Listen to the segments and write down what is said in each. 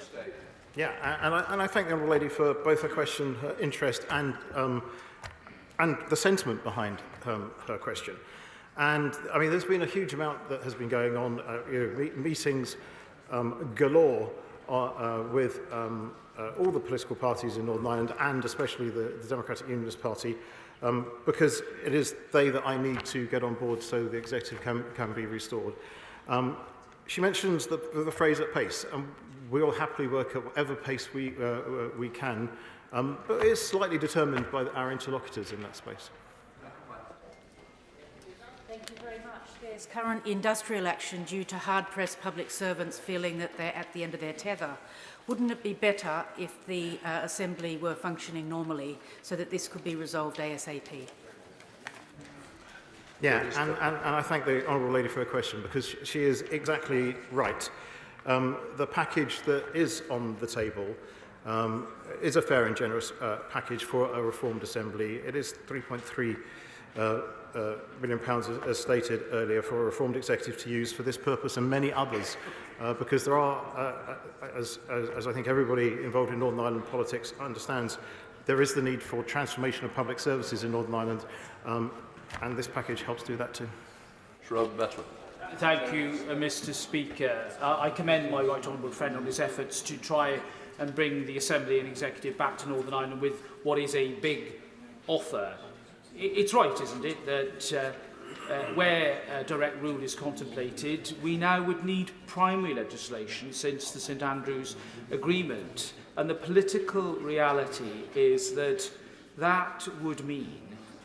here. Yeah, and I thank the Honourable Lady for both her question, her interest, and the sentiment behind her question. And I mean, there's been a huge amount that has been going on, meetings galore with all the political parties in Northern Ireland, and especially the Democratic Unionist Party, because it is they that I need to get on board so the executive can be restored. She mentions the phrase at pace, and we'll happily work at whatever pace we can, but it is slightly determined by our interlocutors in that space. Thank you very much. There's current industrial action due to hard-pressed public servants feeling that they're at the end of their tether. Wouldn't it be better if the Assembly were functioning normally so that this could be resolved ASAP? Yeah, and I thank the Honourable Lady for her question, because she is exactly right. The package that is on the table is a fair and generous package for a reformed Assembly. It is £3.3 million, as stated earlier, for a reformed executive to use for this purpose and many others, because there are, as I think everybody involved in Northern Ireland politics understands, there is the need for transformation of public services in Northern Ireland, and this package helps do that too. Thank you, Mr. Speaker. I commend my right honourable friend on his efforts to try and bring the Assembly and Executive back to Northern Ireland with what is a big offer. It's right, isn't it, that where direct rule is contemplated, we now would need primary legislation since the St Andrews Agreement. And the political reality is that that would mean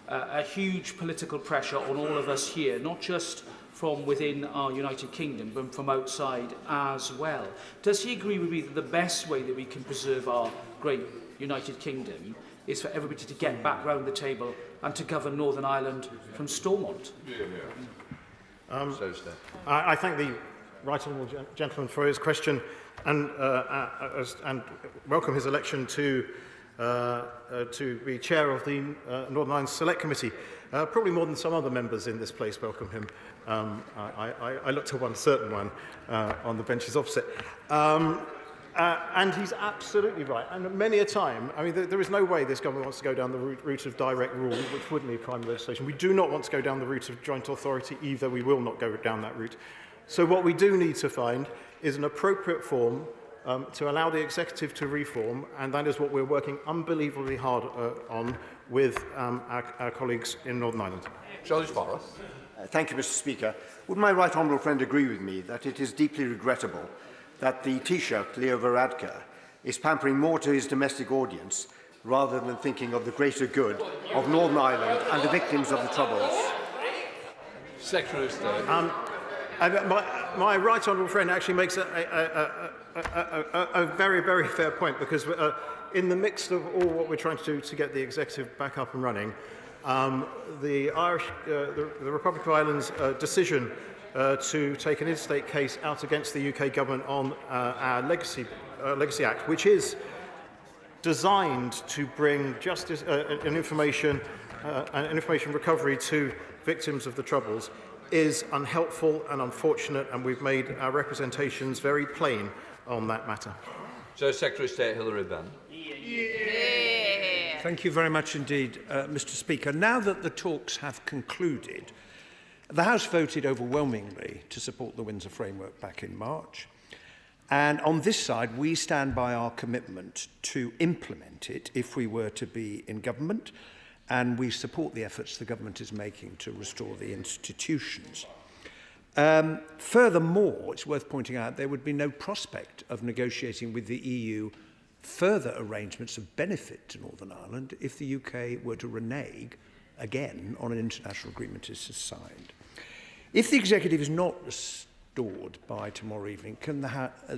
a huge political pressure on all of us here, not just from within our United Kingdom, but from outside as well. Does he agree with me that the best way that we can preserve our great United Kingdom is for everybody to get back round the table and to govern Northern Ireland from Stormont? I thank the right honourable gentleman for his question, and welcome his election to be chair of the Northern Ireland Select Committee. Probably more than some other members in this place welcome him. I look to one certain one on the benches opposite. And he's absolutely right. And many a time, I mean, there is no way this government wants to go down the route of direct rule, which would need primary legislation. We do not want to go down the route of joint authority either. We will not go down that route. So what we do need to find is an appropriate form to allow the executive to reform, and that is what we're working unbelievably hard on with our colleagues in Northern Ireland. Thank you, Mr. Speaker. Would my right honourable friend agree with me that it is deeply regrettable that the Taoiseach, Leo Varadkar, is pampering more to his domestic audience rather than thinking of the greater good of Northern Ireland and the victims of the Troubles? Secretary of State. My right honourable friend actually makes a very, very fair point, because in the midst of all what we're trying to do to get the executive back up and running, the Republic of Ireland's decision to take an interstate case out against the UK government on our Legacy Act, which is designed to bring justice and information recovery to victims of the Troubles, is unhelpful and unfortunate, and we've made our representations very plain on that matter. So, Secretary of State Hilary Benn. Yeah. Thank you very much indeed, Mr. Speaker. Now that the talks have concluded, the House voted overwhelmingly to support the Windsor Framework back in March. And on this side, we stand by our commitment to implement it if we were to be in government, and we support the efforts the government is making to restore the institutions. Furthermore, it's worth pointing out there would be no prospect of negotiating with the EU further arrangements of benefit to Northern Ireland if the UK were to renege again on an international agreement is signed. If the executive is not restored by tomorrow evening, can the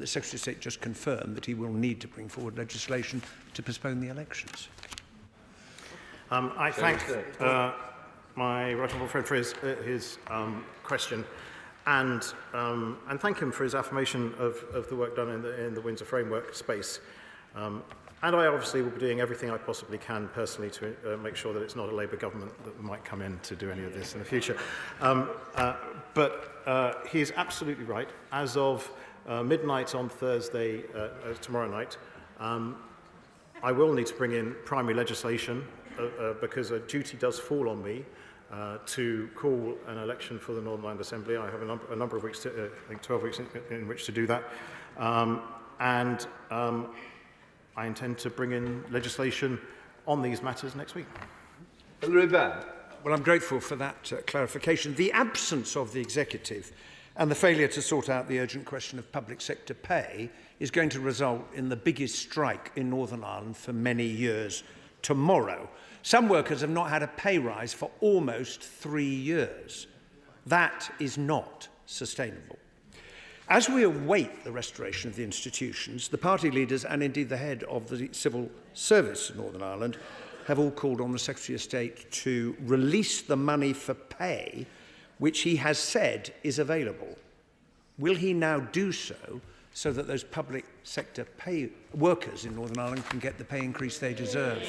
Secretary of State just confirm that he will need to bring forward legislation to postpone the elections? I thank my right honourable friend for his question, and thank him for his affirmation of the work done in the Windsor Framework space. And I obviously will be doing everything I possibly can personally to make sure that it's not a Labour government that might come in to do any of this in the future. But he is absolutely right. As of midnight on Thursday, tomorrow night, I will need to bring in primary legislation because a duty does fall on me to call an election for the Northern Ireland Assembly. I have a number of weeks, I think 12 weeks in which to do that. I intend to bring in legislation on these matters next week. Hilary Benn. Well, I'm grateful for that clarification. The absence of the executive and the failure to sort out the urgent question of public sector pay is going to result in the biggest strike in Northern Ireland for many years tomorrow. Some workers have not had a pay rise for almost 3 years. That is not sustainable. As we await the restoration of the institutions, the party leaders and indeed the head of the civil service in Northern Ireland have all called on the Secretary of State to release the money for pay which he has said is available. Will he now do so that those public sector pay workers in Northern Ireland can get the pay increase they deserve?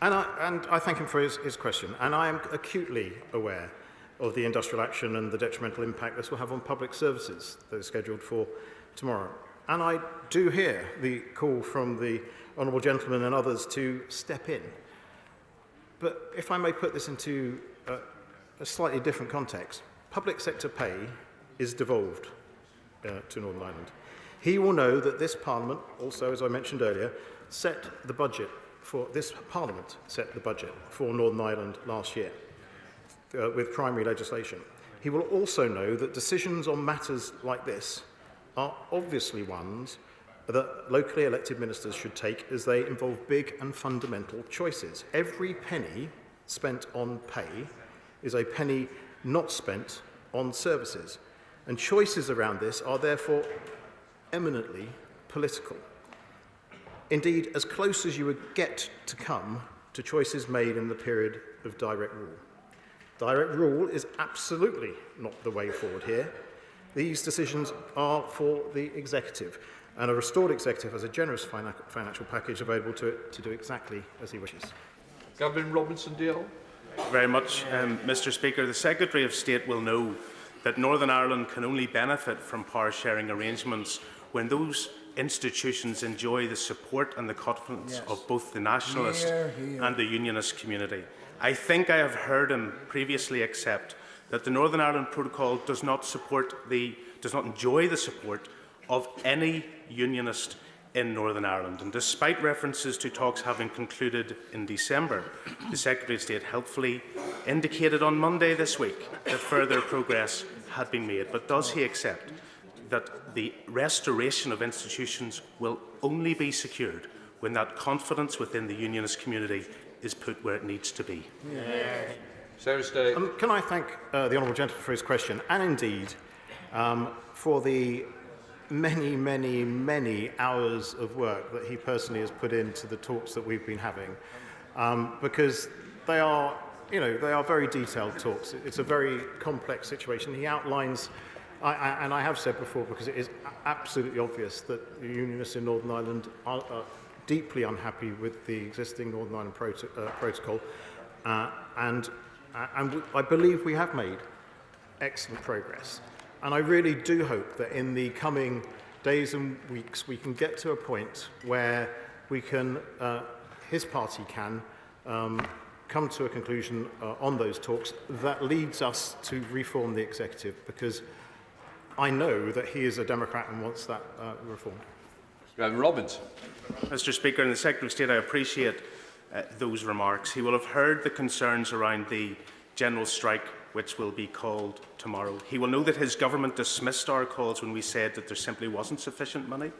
And I thank him for his question. And I am acutely aware of the industrial action and the detrimental impact this will have on public services that are scheduled for tomorrow. And I do hear the call from the honourable gentleman and others to step in. But if I may put this into a slightly different context, public sector pay is devolved to Northern Ireland. He will know that this Parliament, also, as I mentioned earlier, set the budget for Northern Ireland last year with primary legislation. He will also know that decisions on matters like this are obviously ones that locally elected ministers should take as they involve big and fundamental choices. Every penny spent on pay is a penny not spent on services. And choices around this are therefore eminently political. Indeed, as close as you would get to come to choices made in the period of direct rule. Direct rule is absolutely not the way forward here. These decisions are for the executive, and a restored executive has a generous financial package available to it to do exactly as he wishes. Gavin Robinson-Dale. Very much, Mr. Speaker. The Secretary of State will know that Northern Ireland can only benefit from power-sharing arrangements when those institutions enjoy the support and the confidence of both the nationalist and the unionist community. I think I have heard him previously accept that the Northern Ireland Protocol does not enjoy the support of any unionist in Northern Ireland. And despite references to talks having concluded in December, the Secretary of State helpfully indicated on Monday this week that further progress had been made. But does he accept that the restoration of institutions will only be secured when that confidence within the unionist community is put where it needs to be? Can I thank the honourable gentleman for his question, and indeed for the many hours of work that he personally has put into the talks that we've been having, because they are very detailed talks. It's a very complex situation. He outlines, and I have said before, because it is absolutely obvious that the unionists in Northern Ireland are deeply unhappy with the existing Northern Ireland protocol, and I believe we have made excellent progress. And I really do hope that in the coming days and weeks we can get to a point where we can, his party can, come to a conclusion on those talks that leads us to reform the executive, because I know that he is a Democrat and wants that reformed. Robinson. Mr. Speaker, and the Secretary of State, I appreciate those remarks. He will have heard the concerns around the general strike which will be called tomorrow. He will know that his government dismissed our calls when we said that there simply wasn't sufficient money.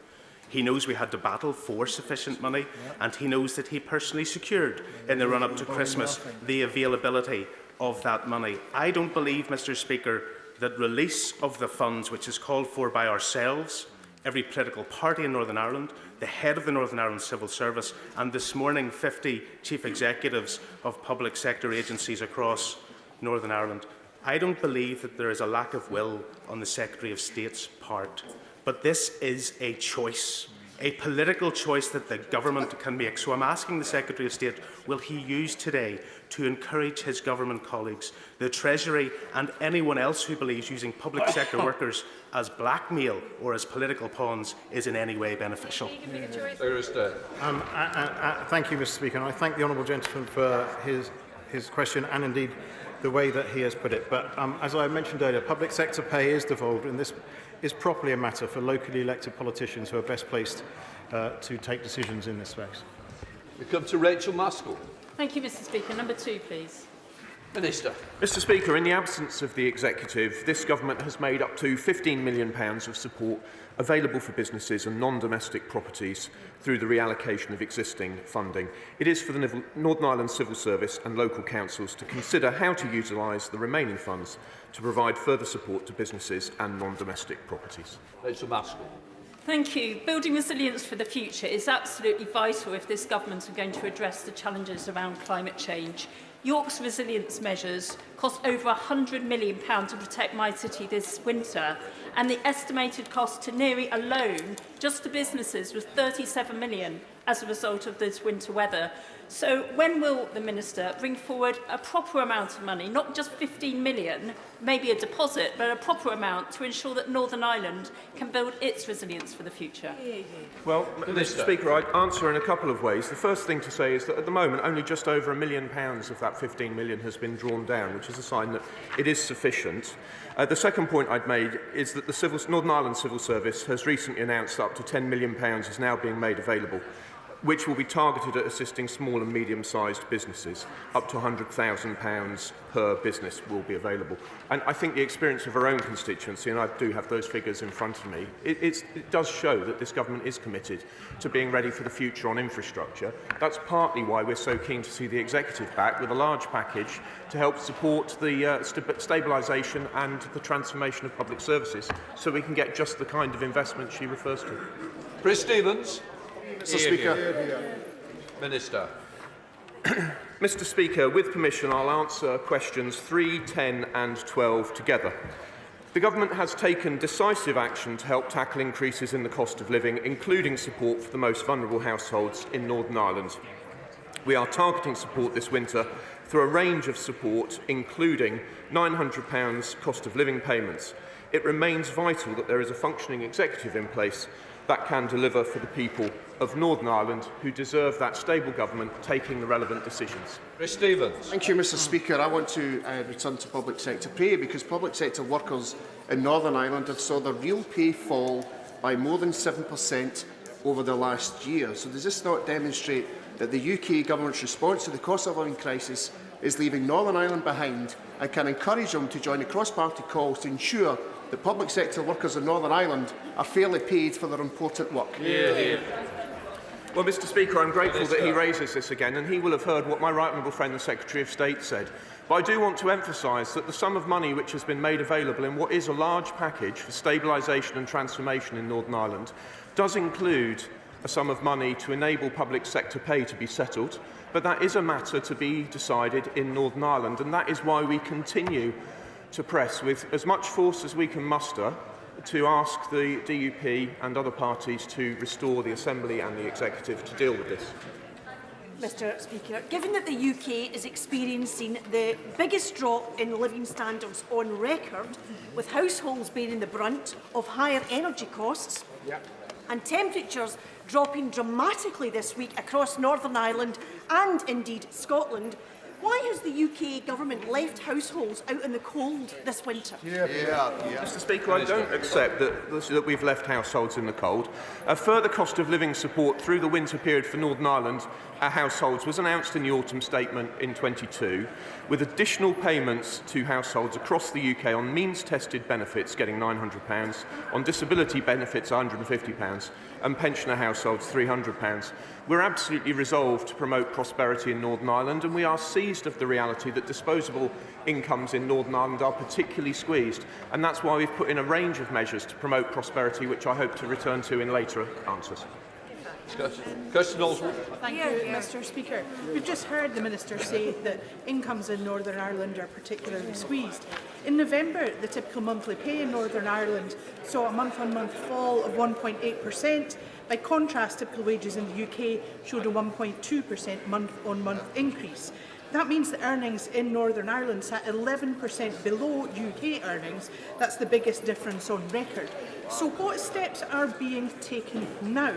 He knows we had to battle for sufficient money, and he knows that he personally secured in the run-up to Christmas the availability of that money. I don't believe, Mr. Speaker, that release of the funds, which is called for by ourselves, every political party in Northern Ireland, the head of the Northern Ireland Civil Service, and this morning 50 chief executives of public sector agencies across Northern Ireland. I don't believe that there is a lack of will on the Secretary of State's part, but this is a choice. a political choice that the government can make. So I'm asking the Secretary of State, will he use today to encourage his government colleagues, the Treasury and anyone else who believes using public sector workers as blackmail or as political pawns is in any way beneficial? Thank you, Mr. Speaker, and I thank the honourable gentleman for his question and indeed the way that he has put it. But as I mentioned earlier, public sector pay is devolved, and this is properly a matter for locally elected politicians who are best placed to take decisions in this space. We come to Rachel Maskell. Thank you, Mr. Speaker. Number 2, please. Minister. Mr. Speaker, in the absence of the executive, this government has made up to £15 million of support available for businesses and non-domestic properties through the reallocation of existing funding. It is for the Northern Ireland Civil Service and local councils to consider how to utilise the remaining funds to provide further support to businesses and non-domestic properties. Rachel Maskell. Thank you. Building resilience for the future is absolutely vital if this government are going to address the challenges around climate change. York's resilience measures cost over £100 million to protect my city this winter, and the estimated cost to Neary alone, just to businesses, was £37 million as a result of this winter weather. So when will the Minister bring forward a proper amount of money, not just 15 million, maybe a deposit, but a proper amount to ensure that Northern Ireland can build its resilience for the future? Well, Mr. Speaker, I'd answer in a couple of ways. The first thing to say is that at the moment only just over £1 million of that 15 million has been drawn down, which is a sign that it is sufficient. The second point I'd made is that the Northern Ireland Civil Service has recently announced that up to £10 million is now being made available, which will be targeted at assisting small and medium-sized businesses. Up to £100,000 per business will be available. And I think the experience of our own constituency, and I do have those figures in front of me, it does show that this government is committed to being ready for the future on infrastructure. That's partly why we're so keen to see the executive back with a large package to help support the stabilisation and the transformation of public services, so we can get just the kind of investment she refers to. Chris Stevens. Mr. Speaker. Minister. Mr. Speaker, with permission, I'll answer questions 3, 10 and 12 together. The Government has taken decisive action to help tackle increases in the cost of living, including support for the most vulnerable households in Northern Ireland. We are targeting support this winter through a range of support, including £900 cost of living payments. It remains vital that there is a functioning executive in place that can deliver for the people of Northern Ireland who deserve that stable government taking the relevant decisions. Chris Stevens. Thank you, Mr. Speaker. I want to return to public sector pay, because public sector workers in Northern Ireland have saw their real pay fall by more than 7% over the last year. So does this not demonstrate that the UK government's response to the cost of living crisis is leaving Northern Ireland behind, and can encourage them to join the cross-party calls to ensure that public sector workers in Northern Ireland are fairly paid for their important work? Well, Mr. Speaker, I'm grateful that he raises this again, and he will have heard what my right honourable friend, the Secretary of State, said. But I do want to emphasise that the sum of money which has been made available in what is a large package for stabilisation and transformation in Northern Ireland does include a sum of money to enable public sector pay to be settled, but that is a matter to be decided in Northern Ireland, and that is why we continue to press with as much force as we can muster to ask the DUP and other parties to restore the Assembly and the Executive to deal with this. Mr. Speaker, given that the UK is experiencing the biggest drop in living standards on record, with households bearing the brunt of higher energy costs, and temperatures dropping dramatically this week across Northern Ireland and indeed Scotland, why has the UK government left households out in the cold this winter? Mr. Speaker, I don't accept that we've left households in the cold. A further cost of living support through the winter period for Northern Ireland households was announced in the autumn statement in 22, with additional payments to households across the UK on means-tested benefits getting £900, on disability benefits £150, and pensioner households £300. We're absolutely resolved to promote prosperity in Northern Ireland, and we are seized of the reality that disposable incomes in Northern Ireland are particularly squeezed, and that's why we've put in a range of measures to promote prosperity, which I hope to return to in later answers. Kirsten Oswald. Thank you, Mr. Speaker. We've just heard the Minister say that incomes in Northern Ireland are particularly squeezed. In November, the typical monthly pay in Northern Ireland saw a month-on-month fall of 1.8%. By contrast, typical wages in the UK showed a 1.2% month-on-month increase. That means that earnings in Northern Ireland sat 11% below UK earnings. That's the biggest difference on record. So what steps are being taken now,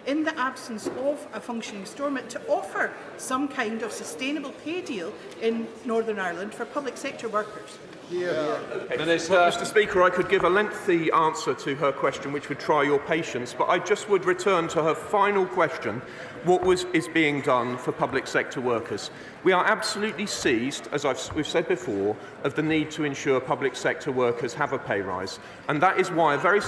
in the absence of a functioning Stormont, to offer some kind of sustainable pay deal in Northern Ireland for public sector workers? Minister. Well, Mr. Speaker, I could give a lengthy answer to her question which would try your patience, but I just would return to her final question: what is being done for public sector workers? We are absolutely seized, as we've said before, of the need to ensure public sector workers have a pay rise, and that is why a very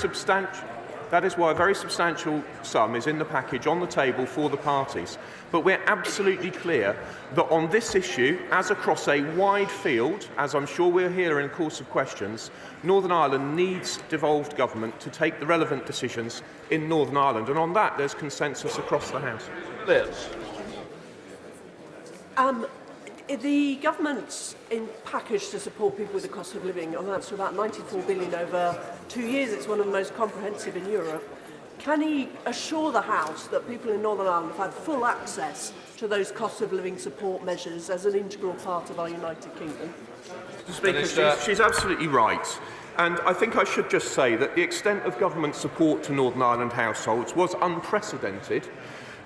substantial sum is in the package on the table for the parties. But we're absolutely clear that on this issue, as across a wide field, as I'm sure we'll hear in the course of questions, Northern Ireland needs devolved government to take the relevant decisions in Northern Ireland. And on that, there's consensus across the House. Liz. The government's package to support people with the cost of living amounts to about 94 billion over 2 years. It's one of the most comprehensive in Europe. Can he assure the House that people in Northern Ireland have had full access to those cost of living support measures as an integral part of our United Kingdom? Mr. Speaker, she's absolutely right. And I think I should just say that the extent of government support to Northern Ireland households was unprecedented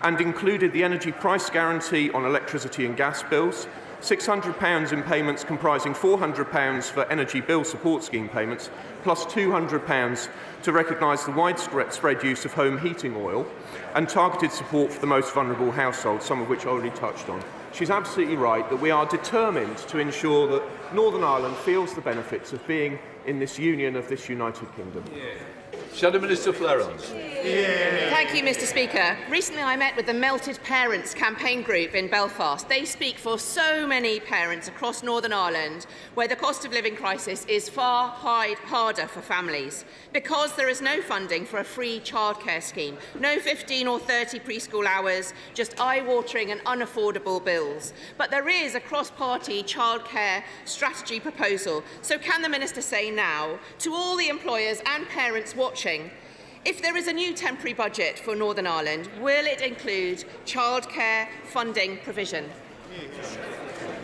and included the energy price guarantee on electricity and gas bills, £600 in payments comprising £400 for energy bill support scheme payments, plus £200 to recognise the widespread use of home heating oil, and targeted support for the most vulnerable households, some of which I already touched on. She's absolutely right that we are determined to ensure that Northern Ireland feels the benefits of being in this union of this United Kingdom. Shadow Minister Florence. Thank you, Mr. Speaker. Recently I met with the Melted Parents campaign group in Belfast. They speak for so many parents across Northern Ireland where the cost of living crisis is far harder for families because there is no funding for a free childcare scheme, no 15 or 30 preschool hours, just eye-watering and unaffordable bills. But there is a cross-party childcare strategy proposal. So can the Minister say now to all the employers and parents watching, if there is a new temporary budget for Northern Ireland, will it include childcare funding provision?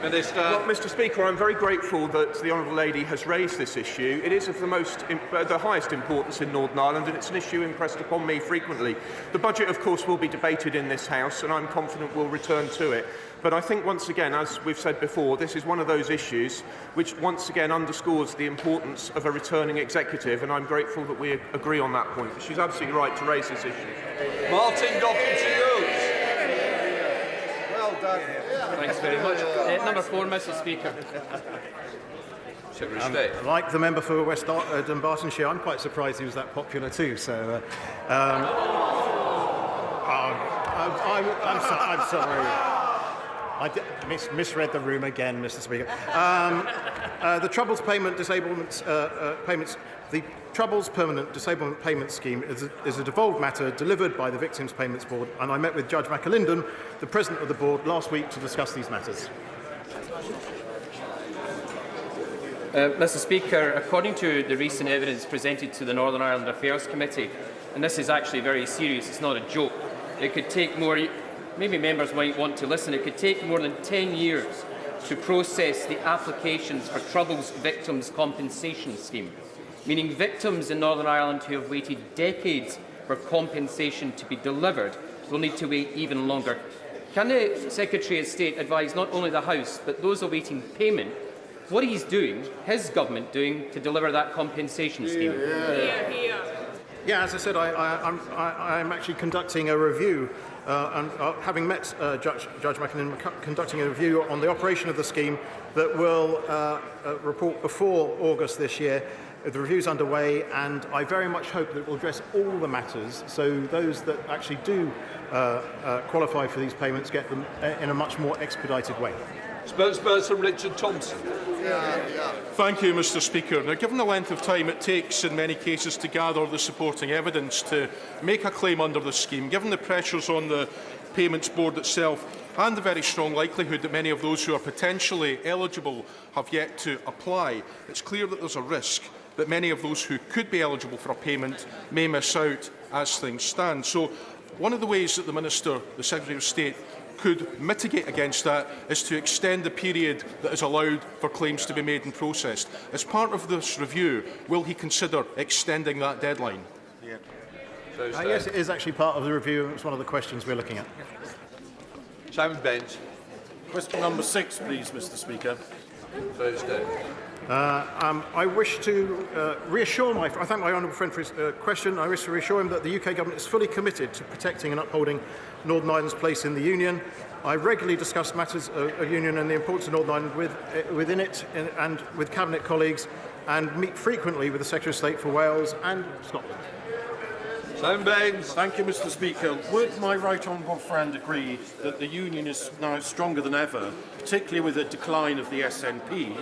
Minister. Well, Mr. Speaker, I'm very grateful that the Honourable Lady has raised this issue. It is of the highest importance in Northern Ireland, and it's an issue impressed upon me frequently. The budget, of course, will be debated in this House, and I'm confident we'll return to it. But I think, once again, as we've said before, this is one of those issues which once again underscores the importance of a returning executive, and I'm grateful that we agree on that point. But she's absolutely right to raise this issue. Martin Dockett-Hughes. Well done. Thanks very much. Number 4, Mr. Speaker. Like the member for West Dunbartonshire, I'm quite surprised he was that popular too. So, I'm sorry. I misread the room again, Mr. Speaker. The Troubles Payment Disablement Payments. The Troubles Permanent Disablement Payment Scheme is a devolved matter delivered by the Victims Payments Board, and I met with Judge McAlinden, the President of the Board, last week to discuss these matters. Mr. Speaker, according to the recent evidence presented to the Northern Ireland Affairs Committee, and this is actually very serious, it's not a joke, it could take more, maybe members might want to listen, it could take more than 10 years to process the applications for Troubles Victims Compensation Scheme, meaning victims in Northern Ireland who have waited decades for compensation to be delivered will need to wait even longer. Can the Secretary of State advise not only the House but those awaiting payment what he's doing, his government doing, to deliver that compensation scheme? Yeah, as I said, I'm actually conducting a review, and having met Judge McAlinden, conducting a review on the operation of the scheme that will report before August this year. The review's underway, and I very much hope that it will address all the matters, so those that actually do qualify for these payments get them in a much more expedited way. Spokesperson Richard Thompson. Thank you, Mr Speaker. Now, given the length of time it takes in many cases to gather the supporting evidence to make a claim under the scheme, given the pressures on the Payments Board itself, and the very strong likelihood that many of those who are potentially eligible have yet to apply, it's clear that there's a risk that many of those who could be eligible for a payment may miss out as things stand. So one of the ways that the Minister, the Secretary of State, could mitigate against that is to extend the period that is allowed for claims to be made and processed. As part of this review, will he consider extending that deadline? Yes, it is actually part of the review. It's one of the questions we're looking at. Simon Bent. Question number 6, please, Mr Speaker. I wish to reassure I thank my honourable friend for his question. I wish to reassure him that the UK government is fully committed to protecting and upholding Northern Ireland's place in the Union. I regularly discuss matters of Union and the importance of Northern Ireland within it and with Cabinet colleagues, and meet frequently with the Secretary of State for Wales and Scotland. Simon Baines. Thank you, Mr Speaker. Would my right honourable friend agree that the Union is now stronger than ever, particularly with the decline of the SNP,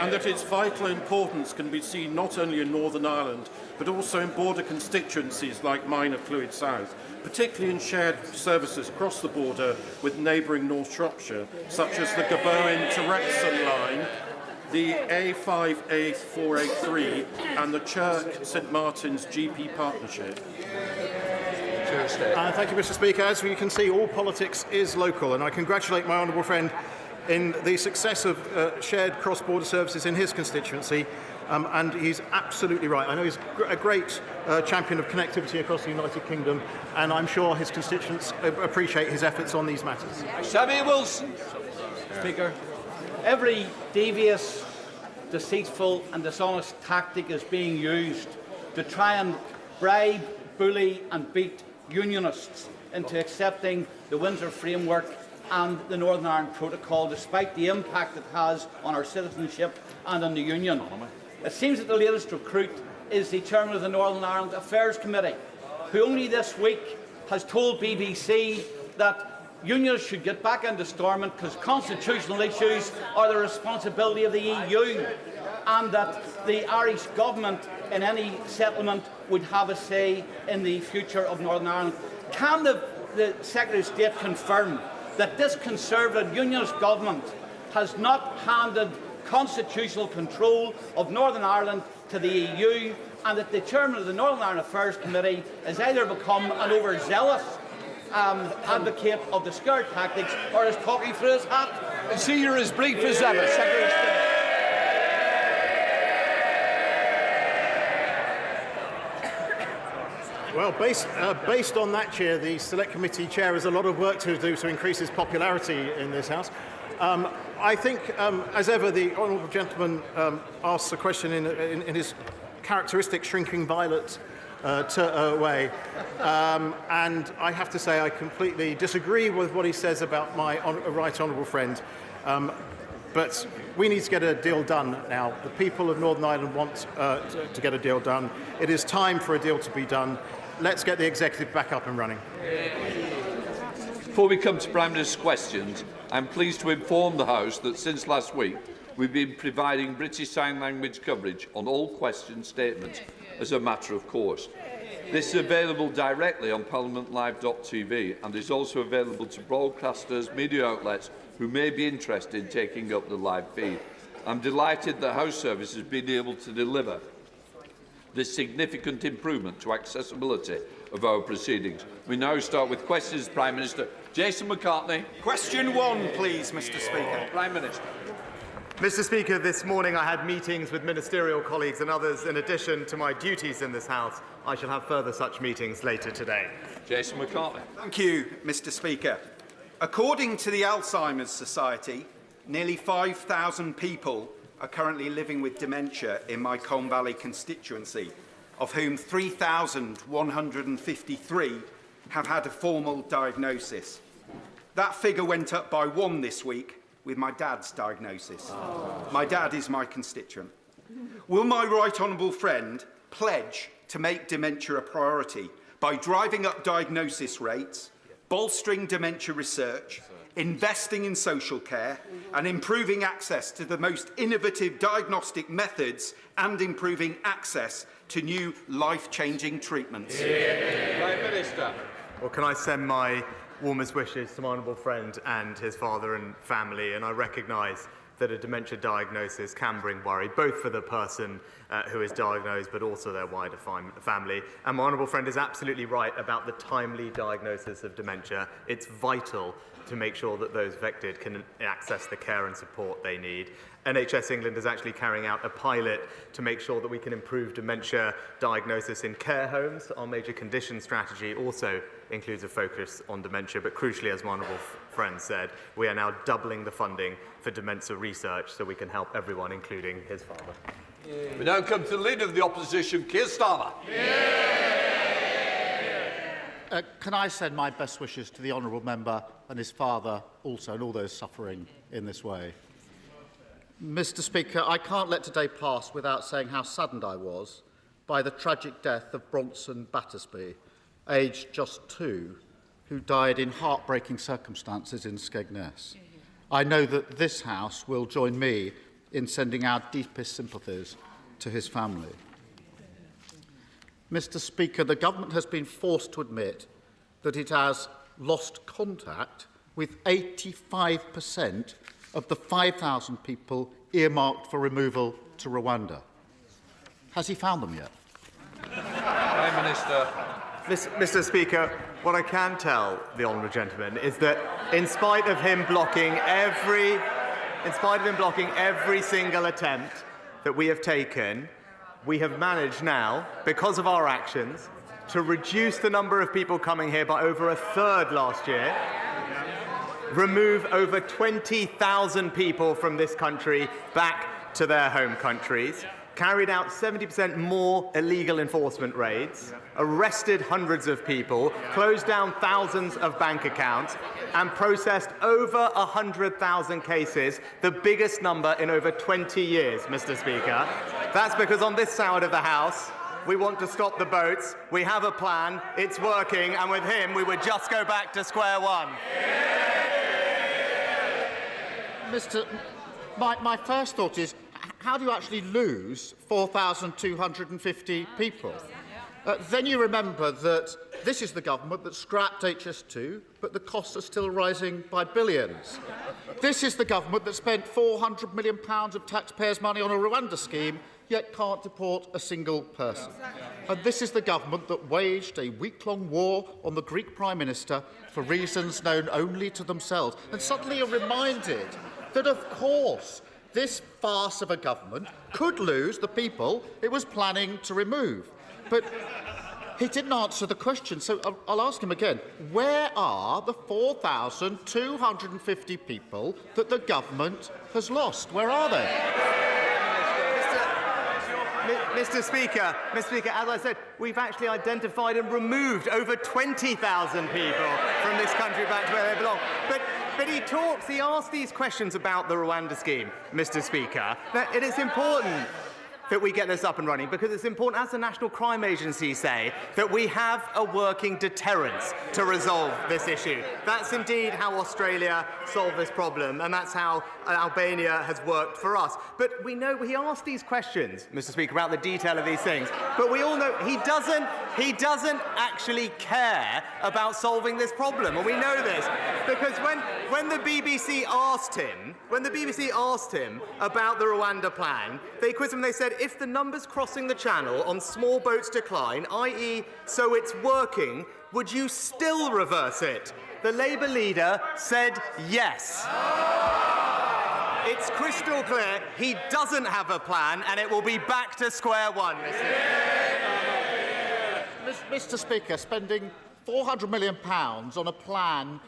and that its vital importance can be seen not only in Northern Ireland, but also in border constituencies like mine of Clwyd South, particularly in shared services across the border with neighbouring North Shropshire, such as the Gabowen to Wrexham line, the A5A483 and the Chirk St Martin's GP partnership. Thank you, Mr Speaker. As you can see, all politics is local, and I congratulate my honourable friend in the success of shared cross-border services in his constituency, and he's absolutely right. I know he's a great champion of connectivity across the United Kingdom, and I'm sure his constituents appreciate his efforts on these matters. Sammy Wilson. Speaker, every devious, deceitful and dishonest tactic is being used to try and bribe, bully and beat unionists into accepting the Windsor Framework and the Northern Ireland Protocol, despite the impact it has on our citizenship and on the Union. It seems that the latest recruit is the chairman of the Northern Ireland Affairs Committee, who only this week has told BBC that unions should get back into Stormont because constitutional issues are the responsibility of the EU, and that the Irish government in any settlement would have a say in the future of Northern Ireland. Can the Secretary of State confirm that this Conservative Unionist government has not handed constitutional control of Northern Ireland to the EU, and that the chairman of the Northern Ireland Affairs Committee has either become an overzealous advocate of the scare tactics or is talking through his hat? See, you're as brief as ever, Secretary of State. Well, based on that, Chair, the Select Committee Chair has a lot of work to do to increase his popularity in this House. I think, as ever, the honourable gentleman asks a question in his characteristic shrinking violet way, and I have to say I completely disagree with what he says about my right honourable friend. But we need to get a deal done now. The people of Northern Ireland want to get a deal done. It is time for a deal to be done. Let's get the executive back up and running. Before we come to Prime Minister's questions, I'm pleased to inform the House that since last week we've been providing British Sign Language coverage on all question statements as a matter of course. This is available directly on parliamentlive.tv and is also available to broadcasters, media outlets who may be interested in taking up the live feed. I'm delighted that House Service has been able to deliver this significant improvement to accessibility of our proceedings. We now start with questions. Prime Minister Jason McCartney. Question 1, please, Mr Speaker. Prime Minister. Mr Speaker, this morning I had meetings with ministerial colleagues and others in addition to my duties in this House. I shall have further such meetings later today. Jason McCartney. Thank you, Mr Speaker. According to the Alzheimer's Society, nearly 5,000 people are currently living with dementia in my Colne Valley constituency, of whom 3,153 have had a formal diagnosis. That figure went up by 1 this week with my dad's diagnosis. My dad is my constituent. Will my right honourable friend pledge to make dementia a priority by driving up diagnosis rates, bolstering dementia research, investing in social care and improving access to the most innovative diagnostic methods and improving access to new life-changing treatments. Prime Minister. Well, can I send my warmest wishes to my honourable friend and his father and family, and I recognise that a dementia diagnosis can bring worry, both for the person who is diagnosed, but also their wider family. And my honourable friend is absolutely right about the timely diagnosis of dementia. It's vital to make sure that those affected can access the care and support they need. NHS England is actually carrying out a pilot to make sure that we can improve dementia diagnosis in care homes. Our major condition strategy also includes a focus on dementia, but crucially, as my honourable friend said, we are now doubling the funding for dementia research so we can help everyone, including his father. We now come to the Leader of the Opposition, Keir Starmer. Can I send my best wishes to the honourable member and his father also, and all those suffering in this way? Mr. Speaker, I can't let today pass without saying how saddened I was by the tragic death of Bronson Battersby, aged just 2, who died in heartbreaking circumstances in Skegness. I know that this House will join me in sending our deepest sympathies to his family. Mr. Speaker, the government has been forced to admit that it has lost contact with 85% of the 5,000 people earmarked for removal to Rwanda. Has he found them yet? Prime Minister. Mr. Speaker, what I can tell the honourable gentleman is that in spite of him blocking every single attempt that we have taken, we have managed now, because of our actions, to reduce the number of people coming here by over a third last year, remove over 20,000 people from this country back to their home countries, carried out 70% more illegal enforcement raids, arrested hundreds of people, closed down thousands of bank accounts, and processed over 100,000 cases, the biggest number in over 20 years, Mr. Speaker. That's because on this side of the House, we want to stop the boats, we have a plan, it's working, and with him, we would just go back to square one. My first thought is, how do you actually lose 4,250 people? Then you remember that this is the government that scrapped HS2, but the costs are still rising by billions. This is the government that spent £400 million of taxpayers' money on a Rwanda scheme, yet can't deport a single person. And this is the government that waged a week-long war on the Greek Prime Minister for reasons known only to themselves, and suddenly are reminded that, of course, this farce of a government could lose the people it was planning to remove. But he didn't answer the question, so I'll ask him again. Where are the 4,250 people that the government has lost? Where are they? Mr. Speaker, as I said, we've actually identified and removed over 20,000 people from this country back to where they belong. But he asks these questions about the Rwanda scheme, Mr. Speaker. That it is important that we get this up and running, because it's important, as the National Crime Agency say, that we have a working deterrence to resolve this issue. That's indeed how Australia solved this problem, and that's how Albania has worked for us. But we know he asked these questions, Mr. Speaker, about the detail of these things, but we all know he doesn't actually care about solving this problem, and we know this because when the BBC asked him about the Rwanda plan, they quizzed him and they said, if the numbers crossing the channel on small boats decline, i.e. so it's working, would you still reverse it? The Labour leader said yes. It's crystal clear he doesn't have a plan, and it will be back to square one, Mr. Speaker, spending £400 million on a plan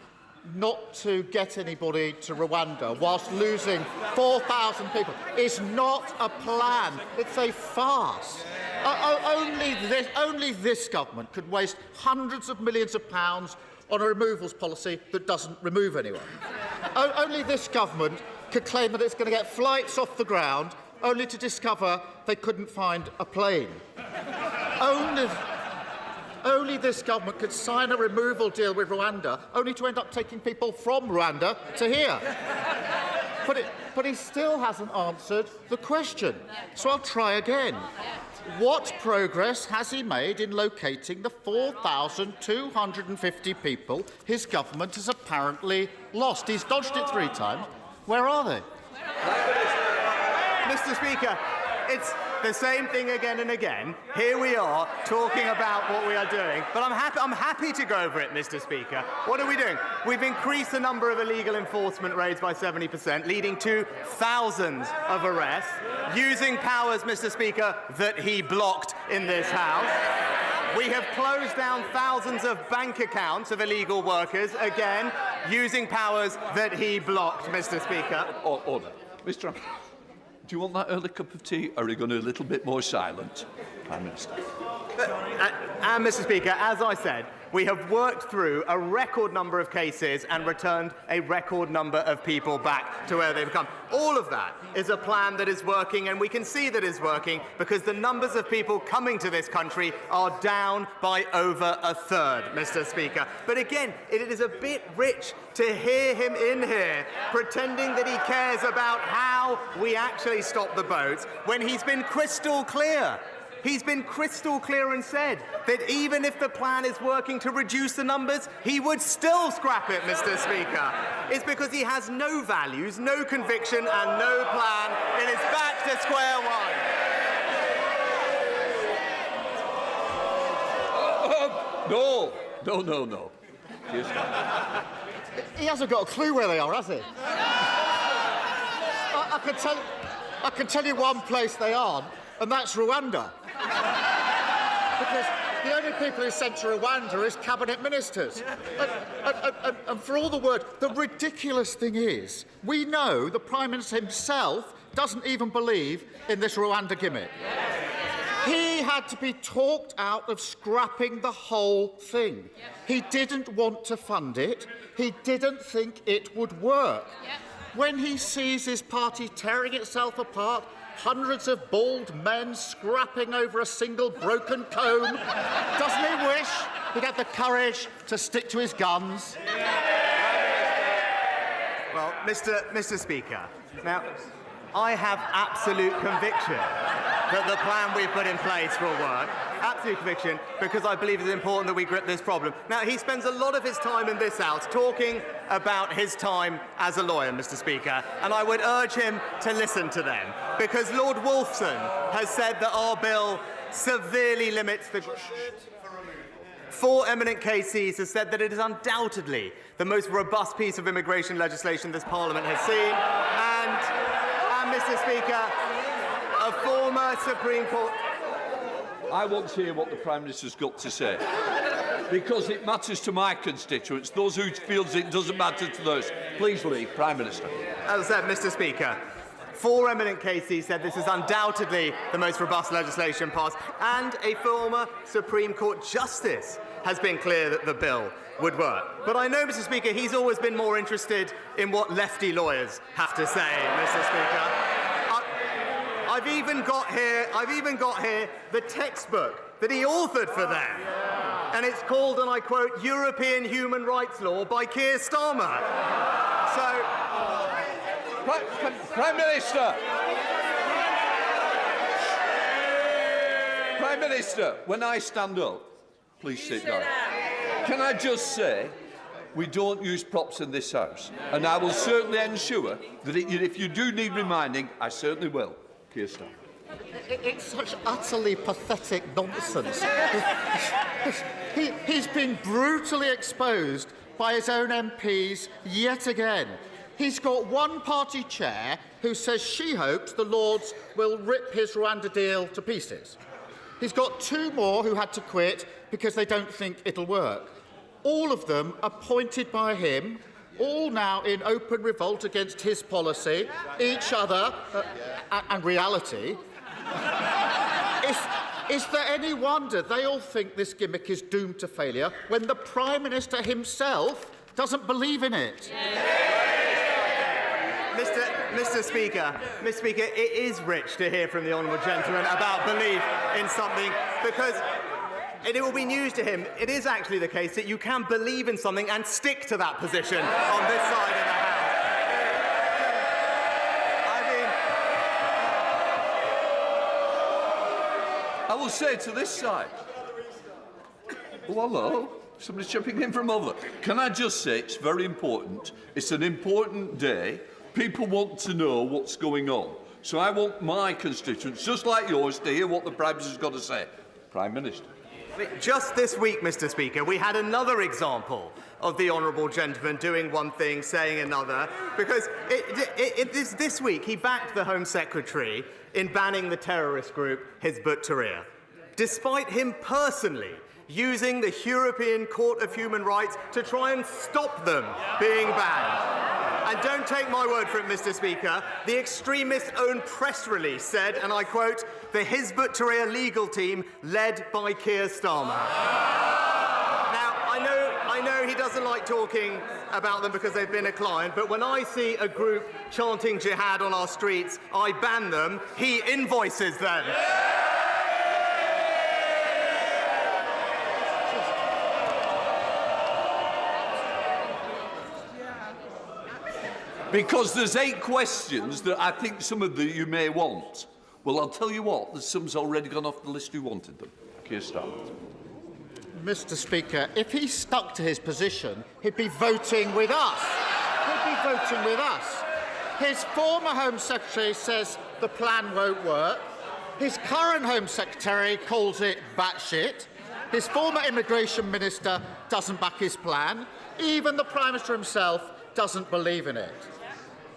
not to get anybody to Rwanda whilst losing 4,000 people is not a plan. It's a farce. Only this government could waste hundreds of millions of pounds on a removals policy that doesn't remove anyone. Only this government could claim that it's going to get flights off the ground only to discover they couldn't find a plane. Only only this government could sign a removal deal with Rwanda, only to end up taking people from Rwanda to here. But he still hasn't answered the question. So I'll try again. What progress has he made in locating the 4,250 people his government has apparently lost? He's dodged it 3 times. Where are they? Mr. Speaker, it's the same thing again and again. Here we are talking about what we are doing, but I'm happy to go over it, Mr. Speaker. What are we doing? We've increased the number of illegal enforcement raids by 70%, leading to thousands of arrests, using powers, Mr. Speaker, that he blocked in this House. We have closed down thousands of bank accounts of illegal workers, again, using powers that he blocked, Mr. Speaker. Order. Mr. Do you want that early cup of tea, or are you going to be a little bit more silent, Prime Minister? And, Mr. Speaker, as I said, we have worked through a record number of cases and returned a record number of people back to where they've come. All of that is a plan that is working, and we can see that it's working because the numbers of people coming to this country are down by over a third, Mr. Speaker. But again, it is a bit rich to hear him in here pretending that he cares about how we actually stop the boats when he's been crystal clear. He's been crystal clear and said that even if the plan is working to reduce the numbers, he would still scrap it, Mr. Speaker. It's because he has no values, no conviction and no plan, and it's back to square one. No. Yes, He hasn't got a clue where they are, has he? I can tell you one place they aren't, and that's Rwanda. Because the only people who sent to Rwanda is cabinet ministers. And for all the word, the ridiculous thing is, we know the Prime Minister himself doesn't even believe in this Rwanda gimmick. He had to be talked out of scrapping the whole thing. He didn't want to fund it. He didn't think it would work. When he sees his party tearing itself apart, hundreds of bald men scrapping over a single broken comb, doesn't he wish he'd had the courage to stick to his guns? Well, Mr. Speaker, now, I have absolute conviction that the plan we've put in place will work. Absolute conviction, because I believe it's important that we grip this problem. Now, he spends a lot of his time in this House talking about his time as a lawyer, Mr. Speaker, and I would urge him to listen to them, because Lord Wolfson has said that our bill severely limits the... 4 eminent KCs have said that it is undoubtedly the most robust piece of immigration legislation this Parliament has seen, and Mr. Speaker, a former Supreme Court... I want to hear what the Prime Minister's got to say, because it matters to my constituents, those who feel it doesn't matter to those. Please leave, Prime Minister. As I said, Mr. Speaker, 4 eminent KCs said this is undoubtedly the most robust legislation passed, and a former Supreme Court Justice has been clear that the bill would work. But I know, Mr. Speaker, he's always been more interested in what lefty lawyers have to say, Mr. Speaker. I've even got here the textbook that he authored for them. And it's called, and I quote, European Human Rights Law by Keir Starmer. So... Prime Minister! Prime Minister, when I stand up, please sit down. Can I just say, we don't use props in this House, and I will certainly ensure that if you do need reminding, I certainly will. Keir Starmer. It's such utterly pathetic nonsense. He's been brutally exposed by his own MPs yet again. He's got one party chair who says she hopes the Lords will rip his Rwanda deal to pieces. He's got 2 more who had to quit because they don't think it'll work. All of them appointed by him, all now in open revolt against his policy, each other, and reality. Is there any wonder they all think this gimmick is doomed to failure when the Prime Minister himself doesn't believe in it? Mr. Speaker, it is rich to hear from the honourable gentleman about belief in something, because And it will be news to him. It is actually the case that you can believe in something and stick to that position on this side of the House. I will say to this side. Oh, hello. Somebody's jumping in from over. Can I just say it's very important. It's an important day. People want to know what's going on. So I want my constituents, just like yours, to hear what the Prime Minister's got to say. Prime Minister. Just this week, Mr. Speaker, we had another example of the honourable gentleman doing one thing, saying another, because this week he backed the Home Secretary in banning the terrorist group Hizb ut-Tahrir, despite him personally using the European Court of Human Rights to try and stop them being banned. And don't take my word for it, Mr. Speaker, the extremists' own press release said, and I quote, the Hizb ut-Tahrir legal team led by Keir Starmer. Now, I know he doesn't like talking about them because they've been a client, but when I see a group chanting jihad on our streets, I ban them, he invoices them. Because there's 8 questions that I think some of you may want. Well, I'll tell you what, there's some's already gone off the list who wanted them. Keir Starmer. Mr. Speaker, if he stuck to his position, he'd be voting with us. He'd be voting with us. His former Home Secretary says the plan won't work. His current Home Secretary calls it batshit. His former Immigration Minister doesn't back his plan. Even the Prime Minister himself doesn't believe in it.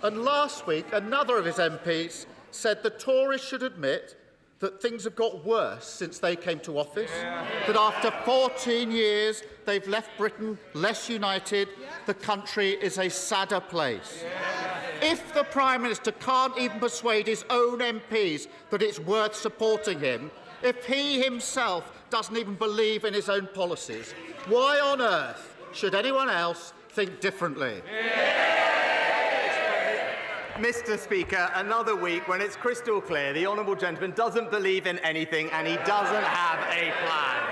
And last week, another of his MPs said the Tories should admit that things have got worse since they came to office, that after 14 years they've left Britain less united, the country is a sadder place. If the Prime Minister can't even persuade his own MPs that it's worth supporting him, if he himself doesn't even believe in his own policies, why on earth should anyone else think differently? Mr. Speaker, another week when it's crystal clear the honourable gentleman doesn't believe in anything and he doesn't have a plan.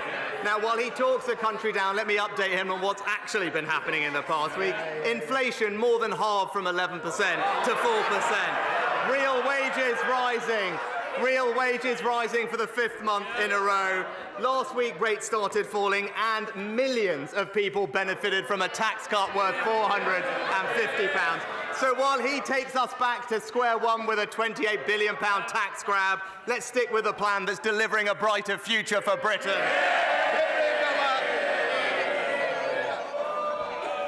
Now, while he talks the country down, let me update him on what's actually been happening in the past week. Inflation more than halved from 11% to 4%. Real wages rising. Real wages rising for the 5th month in a row. Last week, rates started falling and millions of people benefited from a tax cut worth £450. So while he takes us back to square one with a £28 billion tax grab, let's stick with a plan that's delivering a brighter future for Britain.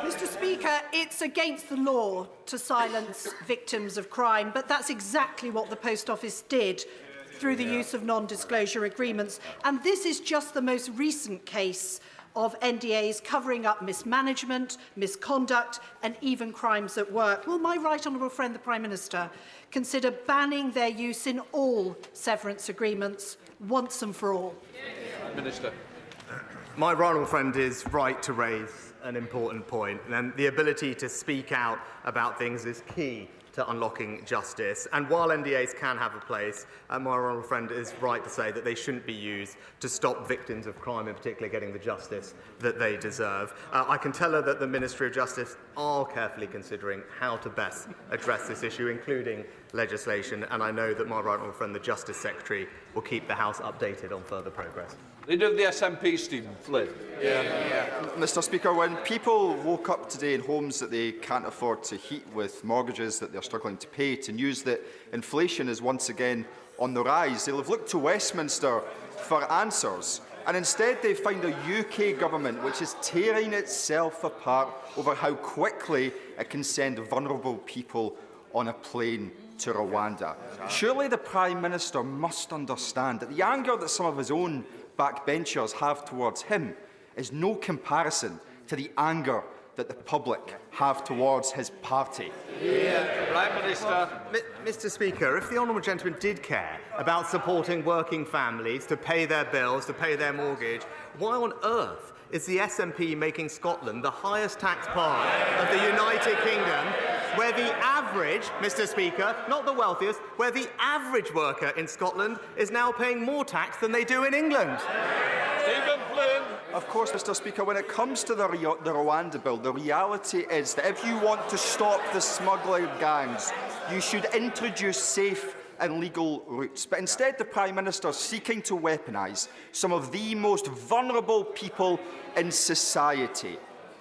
Mr. Speaker, it's against the law to silence victims of crime, but that's exactly what the Post Office did through the use of non-disclosure agreements. And this is just the most recent case of NDAs covering up mismanagement, misconduct and even crimes at work. Will my right honourable friend, the Prime Minister, consider banning their use in all severance agreements once and for all? Minister. My right honourable friend is right to raise an important point, and the ability to speak out about things is key to unlocking justice. And while NDAs can have a place, my honourable friend is right to say that they shouldn't be used to stop victims of crime, in particular getting the justice that they deserve. I can tell her that the Ministry of Justice are carefully considering how to best address this issue, including legislation, and I know that my right honourable friend, the Justice Secretary, will keep the House updated on further progress. Leader of the SNP, Stephen Flynn. Mr. Speaker, when people woke up today in homes that they can't afford to heat with mortgages that they're struggling to pay, to news that inflation is once again on the rise, they'll have looked to Westminster for answers. And instead they find a UK government which is tearing itself apart over how quickly it can send vulnerable people on a plane to Rwanda. Surely the Prime Minister must understand that the anger that some of his own backbenchers have towards him is no comparison to the anger that the public have towards his party. Prime Minister. Mr. Speaker, if the honourable gentleman did care about supporting working families to pay their bills, to pay their mortgage, why on earth is the SNP making Scotland the highest tax part of the United Kingdom, where the average, Mr. Speaker, not the wealthiest, where the average worker in Scotland is now paying more tax than they do in England? Stephen Flynn. Of course, Mr. Speaker, when it comes to the Rwanda Bill, the reality is that if you want to stop the smuggling gangs, you should introduce safe and legal routes. But instead, the Prime Minister is seeking to weaponise some of the most vulnerable people in society.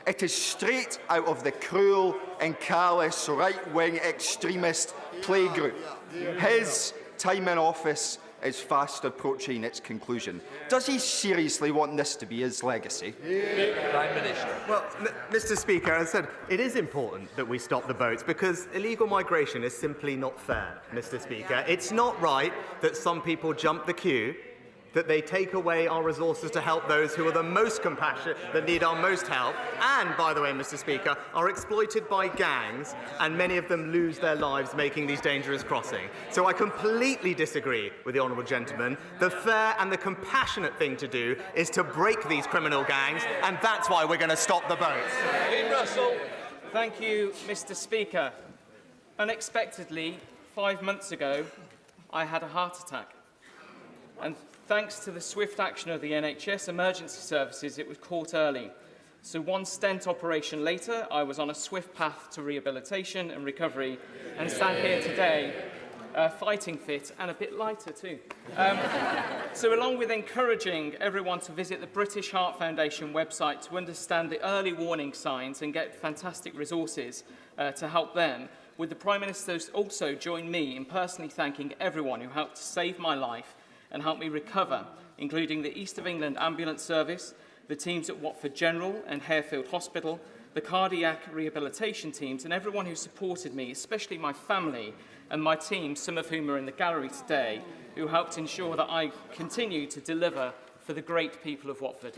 It is straight out of the cruel and callous right-wing extremist playgroup. His time in office is fast approaching its conclusion. Does he seriously want this to be his legacy? Prime Minister. Well, Mr. Speaker, as I said, it is important that we stop the boats because illegal migration is simply not fair, Mr. Speaker. It's not right that some people jump the queue, that they take away our resources to help those who are the most compassionate, that need our most help, and, by the way, Mr. Speaker, are exploited by gangs, and many of them lose their lives making these dangerous crossings. So I completely disagree with the honourable gentleman. The fair and the compassionate thing to do is to break these criminal gangs, and that's why we're going to stop the boats. Russell. Thank you, Mr. Speaker. Unexpectedly, 5 months ago, I had a heart attack. And thanks to the swift action of the NHS emergency services, it was caught early. So one stent operation later, I was on a swift path to rehabilitation and recovery and stand here today, fighting fit and a bit lighter too. So along with encouraging everyone to visit the British Heart Foundation website to understand the early warning signs and get fantastic resources to help them, would the Prime Minister also join me in personally thanking everyone who helped to save my life and help me recover, including the East of England Ambulance Service, the teams at Watford General and Harefield Hospital, the cardiac rehabilitation teams, and everyone who supported me, especially my family and my team, some of whom are in the gallery today, who helped ensure that I continue to deliver for the great people of Watford.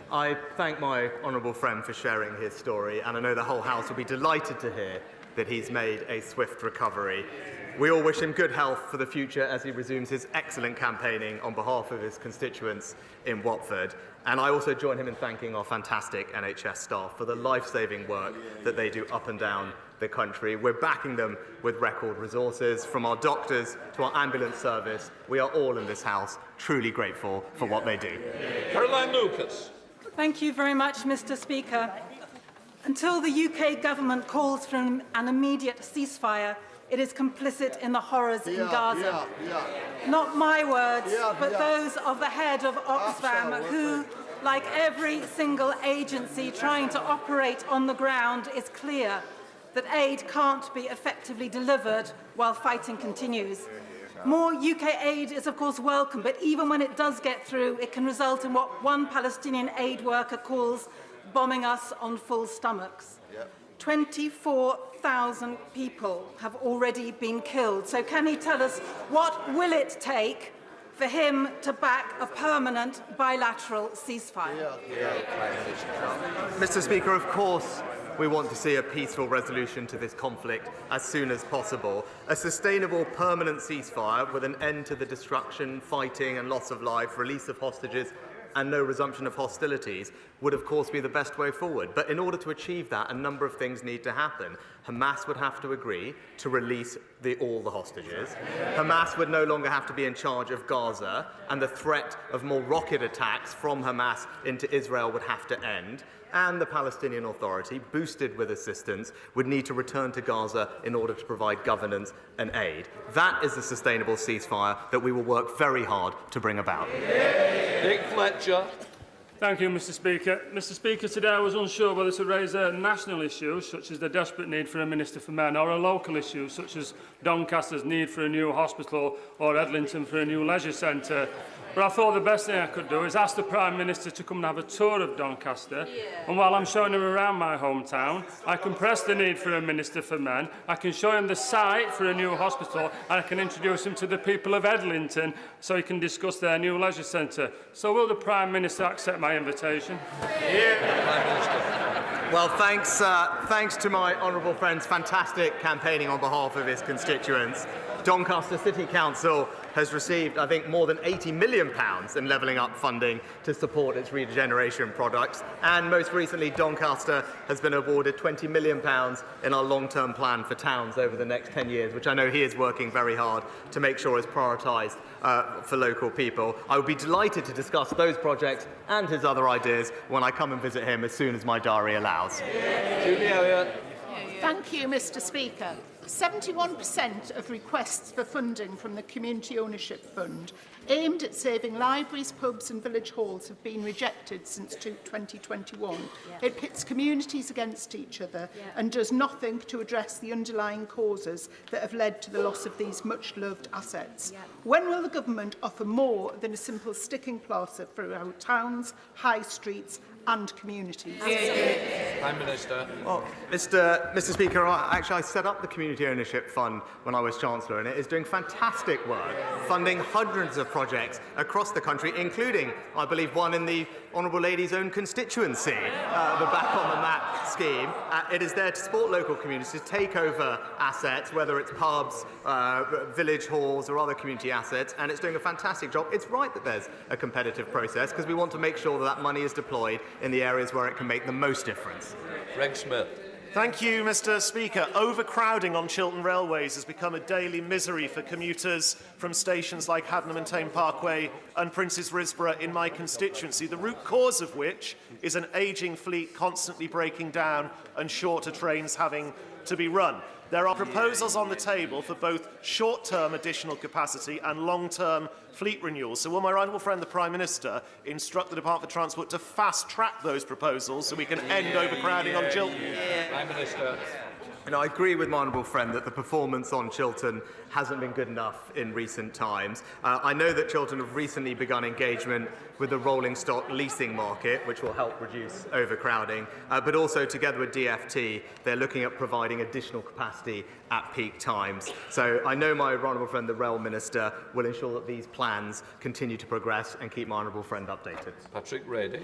I thank my honourable friend for sharing his story, and I know the whole House will be delighted to hear that he's made a swift recovery. We all wish him good health for the future as he resumes his excellent campaigning on behalf of his constituents in Watford. And I also join him in thanking our fantastic NHS staff for the life-saving work that they do up and down the country. We're backing them with record resources, from our doctors to our ambulance service. We are all in this House truly grateful for what they do. Caroline Lucas. Thank you very much, Mr. Speaker. Until the UK government calls for an immediate ceasefire, it is complicit in the horrors in Gaza. Not my words, but those of the head of Oxfam, who, like every single agency trying to operate on the ground, is clear that aid can't be effectively delivered while fighting continues. More UK aid is, of course, welcome, but even when it does get through, it can result in what one Palestinian aid worker calls bombing us on full stomachs. 24,000 people have already been killed. So can he tell us what will it take for him to back a permanent bilateral ceasefire? Mr. Speaker, of course, we want to see a peaceful resolution to this conflict as soon as possible. A sustainable, permanent ceasefire with an end to the destruction, fighting and loss of life, release of hostages and no resumption of hostilities would, of course, be the best way forward. But in order to achieve that, a number of things need to happen. Hamas would have to agree to release all the hostages. Hamas would no longer have to be in charge of Gaza, and the threat of more rocket attacks from Hamas into Israel would have to end. And the Palestinian Authority, boosted with assistance, would need to return to Gaza in order to provide governance and aid. That is the sustainable ceasefire that we will work very hard to bring about. Nick Fletcher. Thank you, Mr. Speaker. Mr. Speaker, today I was unsure whether to raise a national issue, such as the desperate need for a Minister for Men, or a local issue, such as Doncaster's need for a new hospital or Edlington for a new leisure centre. But I thought the best thing I could do is ask the Prime Minister to come and have a tour of Doncaster. And while I'm showing him around my hometown, I can press the need for a Minister for Men, I can show him the site for a new hospital, and I can introduce him to the people of Edlington so he can discuss their new leisure centre. So will the Prime Minister accept my invitation? Well, thanks to my honourable friend's fantastic campaigning on behalf of his constituents, Doncaster City Council has received, I think, more than £80 million in levelling up funding to support its regeneration products. And most recently, Doncaster has been awarded £20 million in our long-term plan for towns over the next 10 years, which I know he is working very hard to make sure is prioritised for local people. I would be delighted to discuss those projects and his other ideas when I come and visit him as soon as my diary allows. Thank you, Mr. Speaker. 71% of requests for funding from the Community Ownership Fund aimed at saving libraries, pubs and village halls have been rejected since 2021. It pits communities against each other and does nothing to address the underlying causes that have led to the loss of these much-loved assets. When will the government offer more than a simple sticking plaster for our towns, high streets and communities? Prime Minister. Well, Mr. Speaker, I set up the Community Ownership Fund when I was Chancellor, and it is doing fantastic work, funding hundreds of projects across the country, including, I believe, one in the Honourable Lady's own constituency, the Back on the Map scheme. It is there to support local communities to take over assets, whether it's pubs, village halls or other community assets, and it's doing a fantastic job. It's right that there's a competitive process because we want to make sure that that money is deployed in the areas where it can make the most difference. Greg Smith. Thank you, Mr. Speaker. Overcrowding on Chiltern railways has become a daily misery for commuters from stations like Haddenham and Tame Parkway and Princes Risborough in my constituency, the root cause of which is an ageing fleet constantly breaking down and shorter trains having to be run. There are proposals on the table for both short-term additional capacity and long-term fleet renewal. So will my right honourable friend, the Prime Minister, instruct the Department for Transport to fast-track those proposals so we can end overcrowding on Chiltern? Prime Minister. And I agree with my honourable friend that the performance on Chiltern hasn't been good enough in recent times. I know that Chiltern have recently begun engagement with the rolling stock leasing market, which will help reduce overcrowding, but also together with DfT, they're looking at providing additional capacity at peak times. So I know my honourable friend, the Rail Minister, will ensure that these plans continue to progress and keep my honourable friend updated. Patrick Reddy.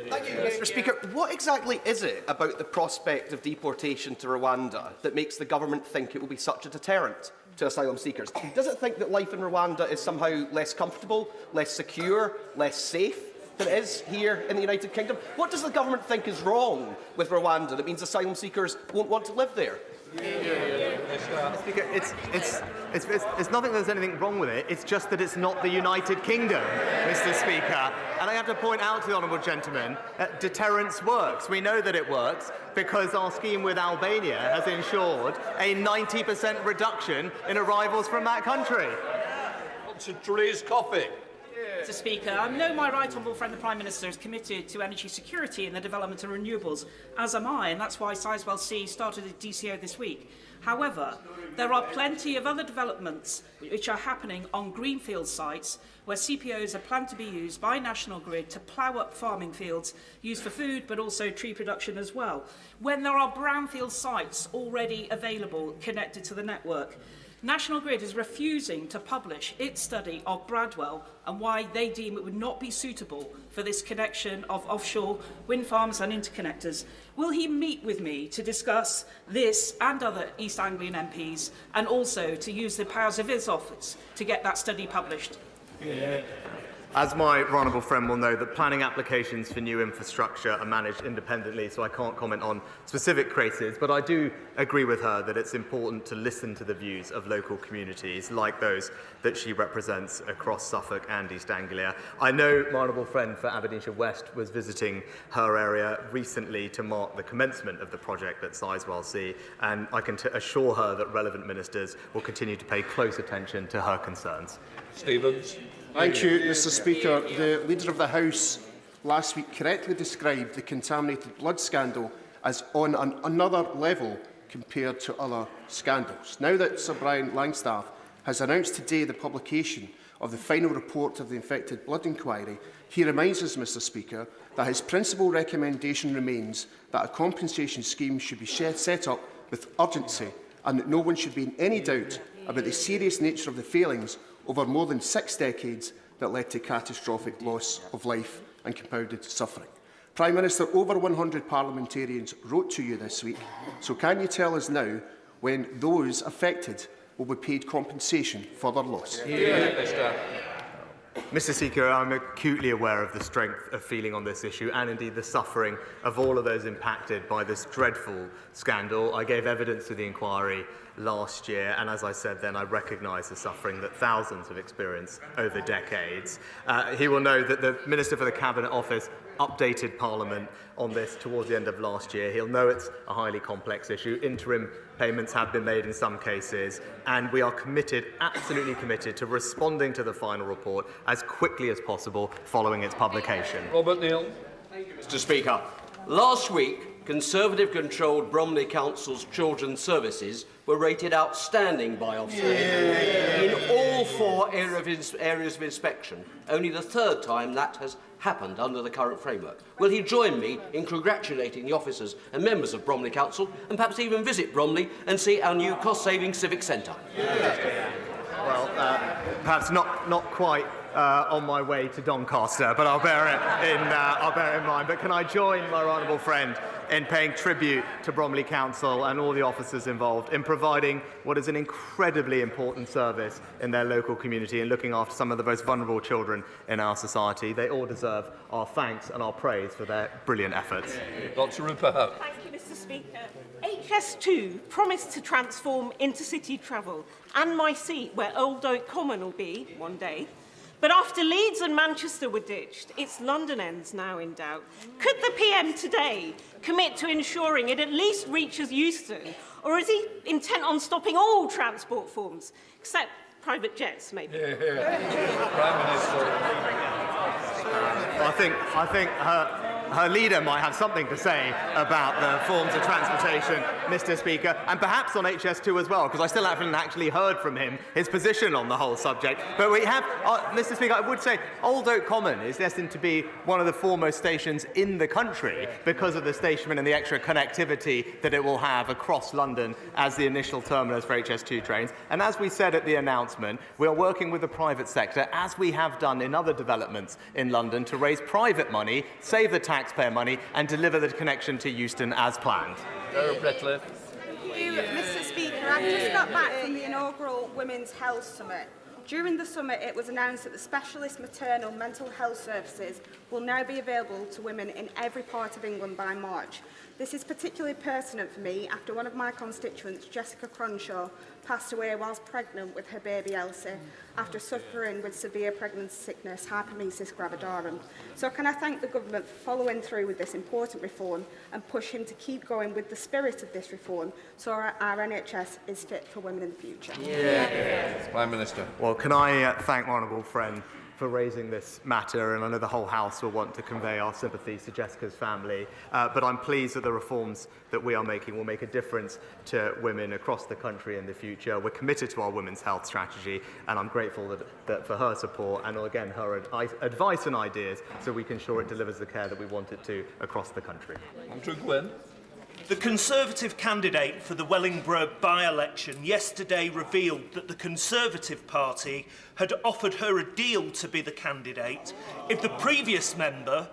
Thank you, Mr. Speaker. What exactly is it about the prospect of deportation to Rwanda that makes the government think it will be such a deterrent to asylum seekers? Does it think that life in Rwanda is somehow less comfortable, less secure, less safe than it is here in the United Kingdom? What does the government think is wrong with Rwanda that means asylum seekers won't want to live there? Speaker, it's not that there's anything wrong with it, it's just that it's not the United Kingdom, Mr. Speaker. And I have to point out to the honourable gentleman that deterrence works. We know that it works because our scheme with Albania has ensured a 90% reduction in arrivals from that country. To Therese Coffey. Mr. Speaker, I know my right honourable friend the Prime Minister is committed to energy security and the development of renewables, as am I, and that's why Sizewell C started a DCO this week. However, there are plenty of other developments which are happening on greenfield sites where CPOs are planned to be used by National Grid to plough up farming fields used for food but also tree production as well, when there are brownfield sites already available connected to the network. National Grid is refusing to publish its study of Bradwell and why they deem it would not be suitable for this connection of offshore wind farms and interconnectors. Will he meet with me to discuss this and other East Anglian MPs and also to use the powers of his office to get that study published? As my honourable friend will know, that planning applications for new infrastructure are managed independently, so I can't comment on specific cases, but I do agree with her that it's important to listen to the views of local communities like those that she represents across Suffolk and East Anglia. I know my honourable friend for Aberdeenshire West was visiting her area recently to mark the commencement of the project at Sizewell C, and I can assure her that relevant ministers will continue to pay close attention to her concerns. Stevens. Thank you, Mr. Speaker. The Leader of the House last week correctly described the contaminated blood scandal as on another level compared to other scandals. Now that Sir Brian Langstaff has announced today the publication of the final report of the infected blood inquiry, he reminds us, Mr. Speaker, that his principal recommendation remains that a compensation scheme should be set up with urgency and that no one should be in any doubt about the serious nature of the failings over more than 6 decades that led to catastrophic loss of life and compounded suffering. Prime Minister, over 100 parliamentarians wrote to you this week, so can you tell us now when those affected will be paid compensation for their loss? Mr. Speaker, I'm acutely aware of the strength of feeling on this issue and indeed the suffering of all of those impacted by this dreadful scandal. I gave evidence to the inquiry last year, and as I said then, I recognise the suffering that thousands have experienced over decades. He will know that the Minister for the Cabinet Office updated Parliament on this towards the end of last year. He'll know it's a highly complex issue. Interim payments have been made in some cases, and we are committed, absolutely committed, to responding to the final report as quickly as possible following its publication. Robert Neal. Mr. Speaker, last week, Conservative-controlled Bromley Council's children's services were rated outstanding by Ofsted in all 4 areas of inspection, only the 3rd time that has happened under the current framework. Will he join me in congratulating the officers and members of Bromley Council, and perhaps even visit Bromley and see our new cost-saving civic centre? Well, perhaps not quite on my way to Doncaster, but I'll bear it in mind. But can I join my honourable friend in paying tribute to Bromley Council and all the officers involved in providing what is an incredibly important service in their local community and looking after some of the most vulnerable children in our society. They all deserve our thanks and our praise for their brilliant efforts. Dr. Rupert. Thank you, Mr. Speaker. HS2 promised to transform intercity travel and my seat, where Old Oak Common will be one day. But after Leeds and Manchester were ditched, its London end's now in doubt. Could the PM today commit to ensuring it at least reaches Euston, or is he intent on stopping all transport forms, except private jets, maybe? Prime Minister. I think her leader might have something to say about the forms of transportation, Mr. Speaker, and perhaps on HS2 as well, because I still haven't actually heard from him his position on the whole subject. But we have, Mr. Speaker, I would say Old Oak Common is destined to be one of the foremost stations in the country because of the stationment and the extra connectivity that it will have across London as the initial terminus for HS2 trains. And as we said at the announcement, we are working with the private sector, as we have done in other developments in London, to raise private money, save the taxpayer money, and deliver the connection to Euston as planned. Thank you, Mr. Speaker. I've just got back from the inaugural Women's Health Summit. During the summit, it was announced that the specialist maternal mental health services will now be available to women in every part of England by March. This is particularly pertinent for me after one of my constituents, Jessica Cronshaw, passed away whilst pregnant with her baby Elsie after suffering with severe pregnancy sickness, hyperemesis gravidarum. So can I thank the government for following through with this important reform and push him to keep going with the spirit of this reform so our NHS is fit for women in the future? Prime Minister. Well, can I thank my honourable friend for raising this matter, and I know the whole House will want to convey our sympathies to Jessica's family, but I'm pleased that the reforms that we are making will make a difference to women across the country in the future. We're committed to our women's health strategy, and I'm grateful that for her support and, again, her advice and ideas so we can ensure it delivers the care that we want it to across the country. Andrew Gwynn. The Conservative candidate for the Wellingborough by-election yesterday revealed that the Conservative Party had offered her a deal to be the candidate if the previous member,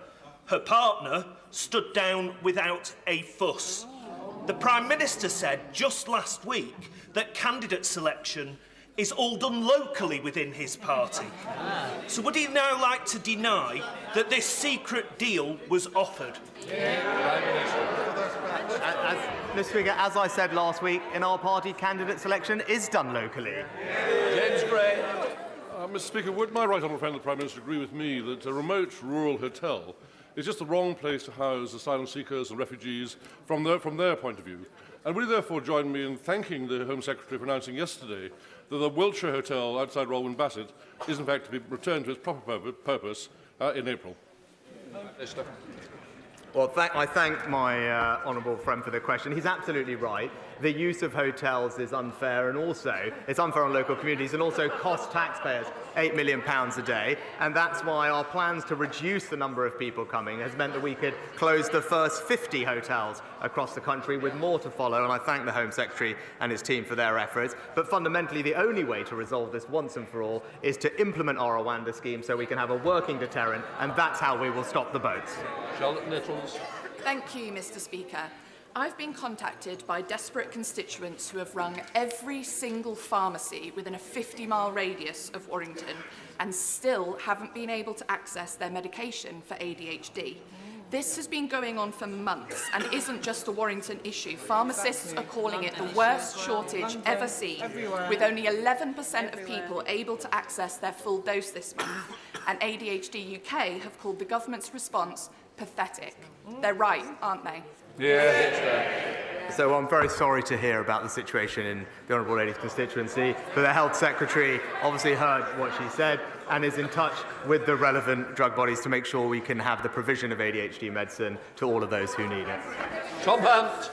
her partner, stood down without a fuss. The Prime Minister said just last week that candidate selection is all done locally within his party. So would he now like to deny that this secret deal was offered? Mr. Speaker, as I said last week, in our party, candidate selection is done locally. James Gray. Mr. Speaker, would my right honourable friend the Prime Minister agree with me that a remote rural hotel is just the wrong place to house asylum seekers and refugees from their point of view? And will you therefore join me in thanking the Home Secretary for announcing yesterday that the Wiltshire Hotel outside Rolwyn Bassett is in fact to be returned to its proper purpose in April? Well, I thank my honourable friend for the question. He's absolutely right. The use of hotels is unfair, and also it's unfair on local communities and also costs taxpayers £8 million a day. And that's why our plans to reduce the number of people coming has meant that we could close the first 50 hotels across the country, with more to follow. And I thank the Home Secretary and his team for their efforts. But fundamentally, the only way to resolve this once and for all is to implement our Rwanda scheme so we can have a working deterrent, and that's how we will stop the boats. Charlotte Littles. Thank you, Mr. Speaker. I've been contacted by desperate constituents who have rung every single pharmacy within a 50-mile radius of Warrington and still haven't been able to access their medication for ADHD. This has been going on for months and isn't just a Warrington issue. Pharmacists are calling it the worst shortage ever seen, with only 11% of people able to access their full dose this month. And ADHD UK have called the government's response pathetic. They're right, aren't they? So I'm very sorry to hear about the situation in the Honourable Lady's constituency, but the Health Secretary obviously heard what she said and is in touch with the relevant drug bodies to make sure we can have the provision of ADHD medicine to all of those who need it. Tom Hunt.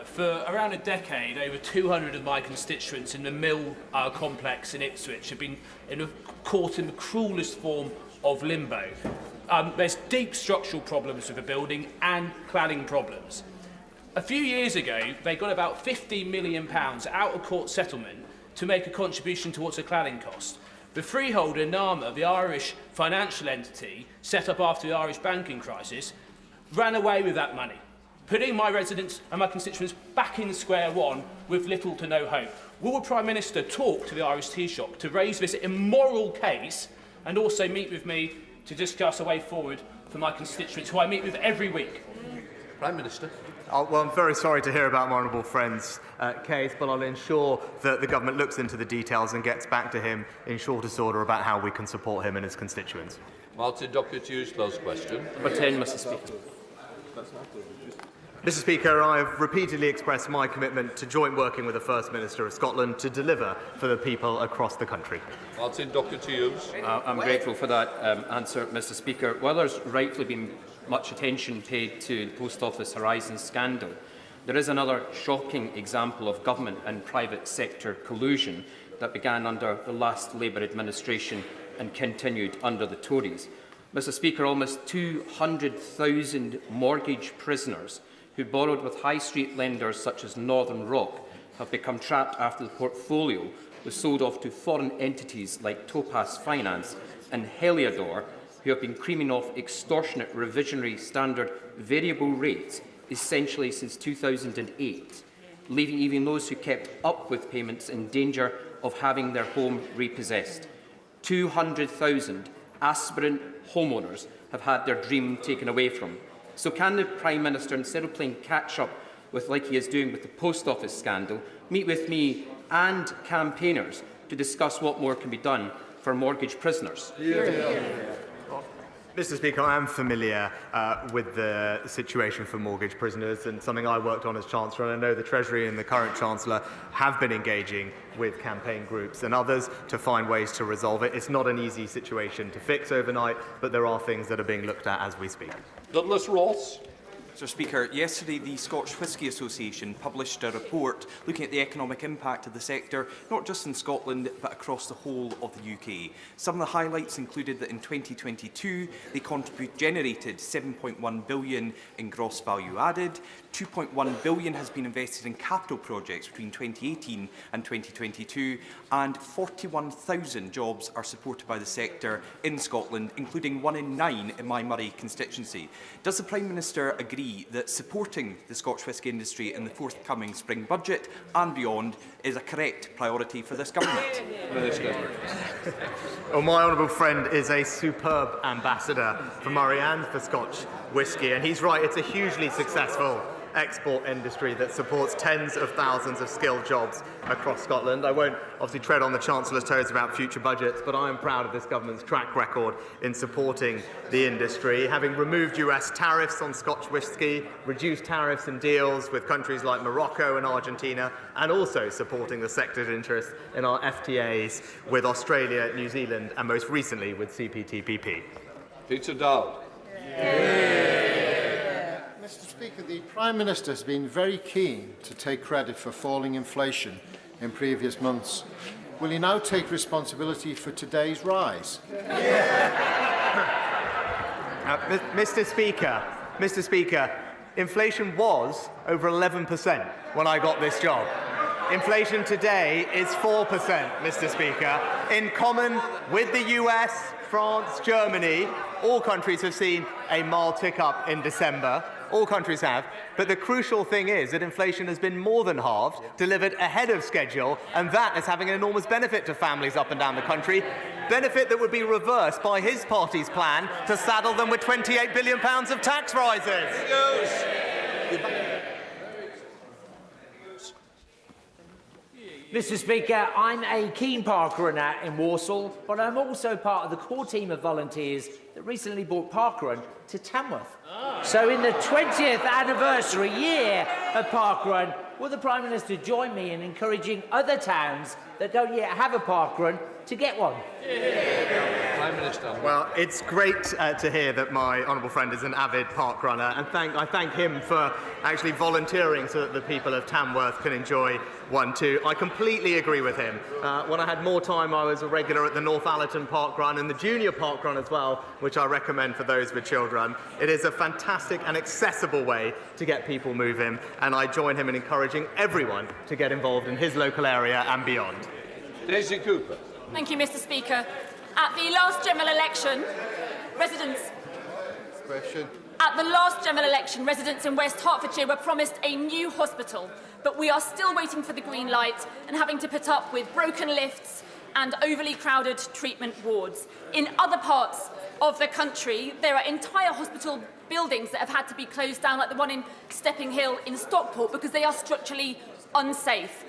For around a decade, over 200 of my constituents in the Mill complex in Ipswich have been caught in the cruellest form of limbo. There's deep structural problems with the building and cladding problems. A few years ago, they got about £50 million out of court settlement to make a contribution towards a cladding cost. The freeholder, NAMA, the Irish financial entity set up after the Irish banking crisis, ran away with that money, putting my residents and my constituents back in square one with little to no hope. Will the Prime Minister talk to the Irish tea shop to raise this immoral case and also meet with me to discuss a way forward for my constituents, who I meet with every week? Prime Minister. Well, I'm very sorry to hear about my honourable friend's case, but I'll ensure that the government looks into the details and gets back to him in shortest order about how we can support him and his constituents. Martin Doherty's last question. Number 10, Mr. Speaker. Mr. Speaker, I have repeatedly expressed my commitment to joint working with the First Minister of Scotland to deliver for the people across the country. Martin Doherty. I'm grateful for that answer, Mr. Speaker. While there's rightfully been much attention paid to the Post Office Horizon scandal, there is another shocking example of government and private sector collusion that began under the last Labour administration and continued under the Tories. Mr. Speaker, almost 200,000 mortgage prisoners who borrowed with high street lenders such as Northern Rock have become trapped after the portfolio was sold off to foreign entities like Topaz Finance and Heliodor, who have been creaming off extortionate revisionary standard variable rates essentially since 2008, leaving even those who kept up with payments in danger of having their home repossessed. 200,000 aspirant homeowners have had their dream taken away from them. So can the Prime Minister, instead of playing catch-up with like he is doing with the Post Office scandal, meet with me and campaigners to discuss what more can be done for mortgage prisoners? Mr. Speaker, I am familiar with the situation for mortgage prisoners and something I worked on as Chancellor, and I know the Treasury and the current Chancellor have been engaging with campaign groups and others to find ways to resolve it. It's not an easy situation to fix overnight, but there are things that are being looked at as we speak. Douglas Ross. Mr. Speaker, yesterday the Scotch Whisky Association published a report looking at the economic impact of the sector, not just in Scotland but across the whole of the UK. Some of the highlights included that in 2022 they generated £7.1 billion in gross value added, £2.1 billion has been invested in capital projects between 2018 and 2022, and 41,000 jobs are supported by the sector in Scotland, including 1 in 9 in my Murray constituency. Does the Prime Minister agree that supporting the Scotch whisky industry in the forthcoming spring budget and beyond is a correct priority for this government? Well, my honourable friend is a superb ambassador for Murray and for Scotch whisky, and he's right, it's a hugely successful export industry that supports tens of thousands of skilled jobs across Scotland. I won't obviously tread on the Chancellor's toes about future budgets, but I am proud of this government's track record in supporting the industry, having removed US tariffs on Scotch whisky, reduced tariffs and deals with countries like Morocco and Argentina, and also supporting the sector's interest in our FTAs with Australia, New Zealand, and most recently with CPTPP. Peter Dowd. Mr. Speaker, the Prime Minister has been very keen to take credit for falling inflation in previous months. Will he now take responsibility for today's rise? Mr. Speaker, inflation was over 11% when I got this job. Inflation today is 4%, Mr. Speaker. In common with the US, France, Germany, all countries have seen a mild tick-up in December. All countries have. But the crucial thing is that inflation has been more than halved, delivered ahead of schedule, and that is having an enormous benefit to families up and down the country. Benefit that would be reversed by his party's plan to saddle them with £28 billion of tax rises. Mr. Speaker, I'm a keen park runner in Warsaw, but I'm also part of the core team of volunteers that recently brought Parkrun to Tamworth. So in the 20th anniversary year of Parkrun, will the Prime Minister join me in encouraging other towns that don't yet have a parkrun to get one? Prime Minister. Well, it's great to hear that my honourable friend is an avid park runner, and I thank him for actually volunteering so that the people of Tamworth can enjoy one too. I completely agree with him. When I had more time, I was a regular at the North Allerton Park Run and the Junior Park Run as well, which I recommend for those with children. It is a fantastic and accessible way to get people moving, and I join him in encouraging everyone to get involved in his local area and beyond. Daisy Cooper. Thank you, Mr. Speaker. At the last general election, residents in West Hertfordshire were promised a new hospital, but we are still waiting for the green light and having to put up with broken lifts and overly crowded treatment wards. In other parts of the country, there are entire hospital buildings that have had to be closed down, like the one in Stepping Hill in Stockport, because they are structurally unsafe.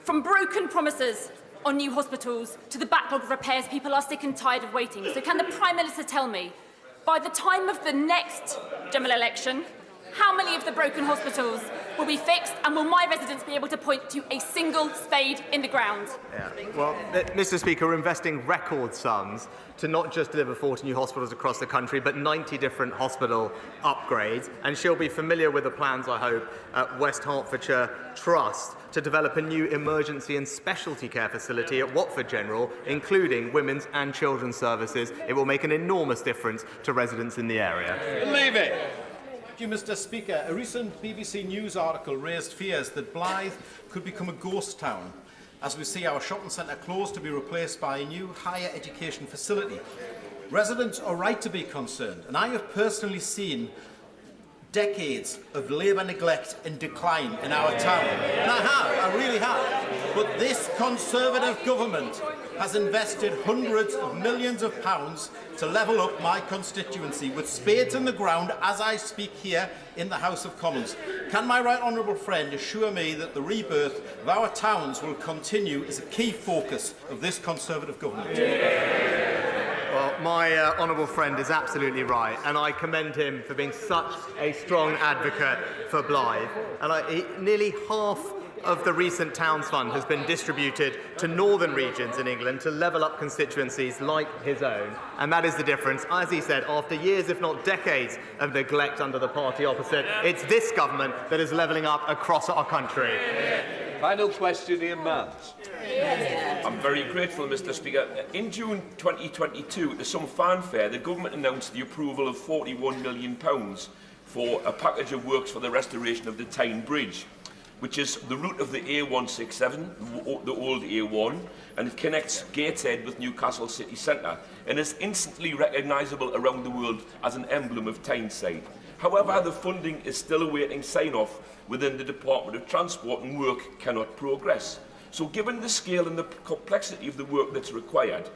From broken promises on new hospitals to the backlog of repairs, people are sick and tired of waiting. So can the Prime Minister tell me, by the time of the next general election, how many of the broken hospitals will be fixed, and will my residents be able to point to a single spade in the ground? Yeah. Well, Mr. Speaker, we're investing record sums to not just deliver 40 new hospitals across the country, but 90 different hospital upgrades. And she'll be familiar with the plans, I hope, at West Hertfordshire Trust to develop a new emergency and specialty care facility at Watford General, including women's and children's services. It will make an enormous difference to residents in the area. Leave it. Thank you, Mr. Speaker. A recent BBC News article raised fears that Blyth could become a ghost town, as we see our shopping centre closed to be replaced by a new higher education facility. Residents are right to be concerned, and I have personally seen decades of Labour neglect and decline in our town. And I really have. But this Conservative government has invested hundreds of millions of pounds to level up my constituency with spades in the ground as I speak here in the House of Commons. Can my right honourable friend assure me that the rebirth of our towns will continue as a key focus of this Conservative government? Well, my honourable friend is absolutely right, and I commend him for being such a strong advocate for Blyth. And nearly half of the recent Towns Fund has been distributed to northern regions in England to level up constituencies like his own. And that is the difference. As he said, after years, if not decades, of neglect under the party opposite, it's this government that is levelling up across our country. Final question, Ian Mans. I'm very grateful, Mr. Speaker. In June 2022, to some fanfare, the government announced the approval of £41 million for a package of works for the restoration of the Tyne Bridge, which is the route of the A167, the old A1, and it connects Gateshead with Newcastle city centre, and is instantly recognisable around the world as an emblem of Tyneside. However, the funding is still awaiting sign-off within the Department of Transport, and work cannot progress. So given the scale and the complexity of the work that's required,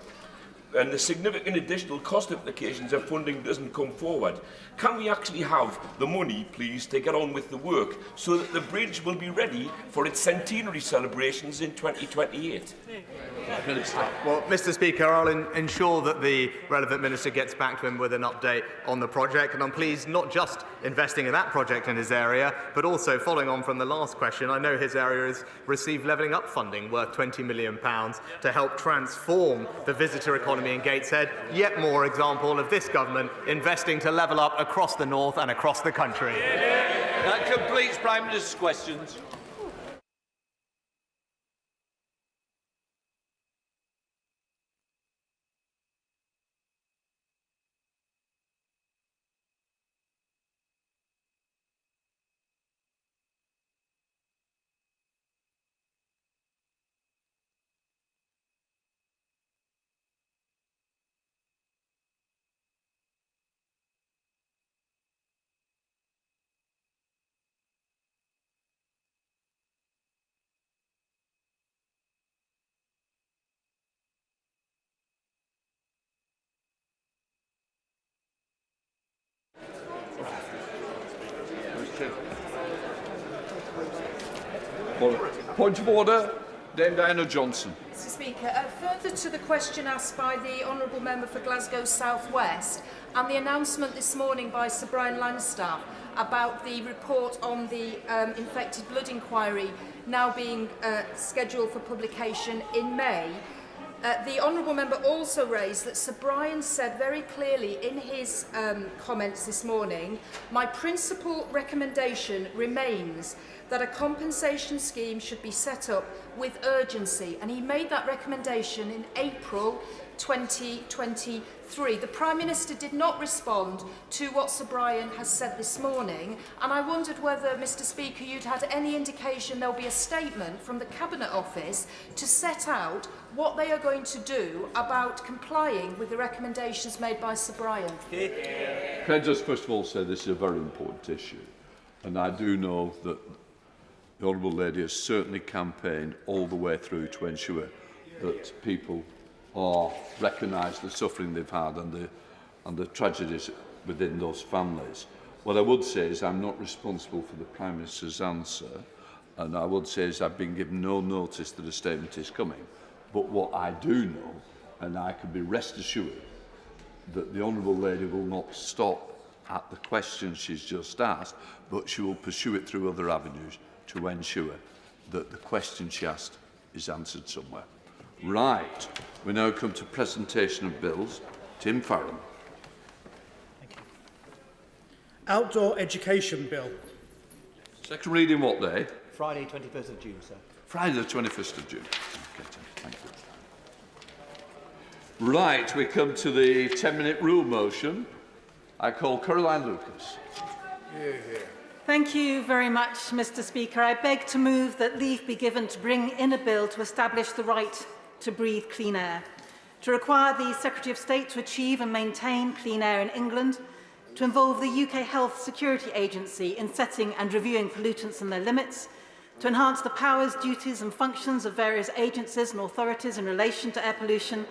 and the significant additional cost implications if funding doesn't come forward, can we actually have the money, please, to get on with the work so that the bridge will be ready for its centenary celebrations in 2028? Well, Mr. Speaker, I'll ensure that the relevant minister gets back to him with an update on the project, and I'm pleased not just investing in that project in his area, but also following on from the last question, I know his area has received levelling up funding worth £20 million to help transform the visitor economy in Gateshead. Yet more example of this government investing to level up across the north and across the country. That completes Prime Minister's questions. Point of order, Dame Diana Johnson. Mr Speaker, further to the question asked by the Honourable Member for Glasgow South West and the announcement this morning by Sir Brian Langstaff about the report on the infected blood inquiry now being scheduled for publication in May, the Honourable Member also raised that Sir Brian said very clearly in his comments this morning, "My principal recommendation remains that a compensation scheme should be set up with urgency," and he made that recommendation in April 2023. The Prime Minister did not respond to what Sir Brian has said this morning, and I wondered whether, Mr Speaker, you'd had any indication there'll be a statement from the Cabinet Office to set out what they are going to do about complying with the recommendations made by Sir Brian. Can I just first of all say this is a very important issue, and I do know that the Honourable Lady has certainly campaigned all the way through to ensure that people are recognise the suffering they've had and the tragedies within those families. What I would say is I'm not responsible for the Prime Minister's answer, and I would say is I've been given no notice that a statement is coming. But what I do know, and I can be rest assured, that the Honourable Lady will not stop at the question she's just asked, but she will pursue it through other avenues to ensure that the question she asked is answered somewhere. Right, we now come to presentation of bills. Tim Farron. Outdoor Education Bill. Second reading what day? Friday, 21st of June, sir. Friday the 21st of June. Okay, Tim, thank you. Right, we come to the 10-minute rule motion. I call Caroline Lucas. Thank you very much, Mr Speaker. I beg to move that leave be given to bring in a bill to establish the right to breathe clean air, to require the Secretary of State to achieve and maintain clean air in England, to involve the UK Health Security Agency in setting and reviewing pollutants and their limits, to enhance the powers, duties and functions of various agencies and authorities in relation to air pollution,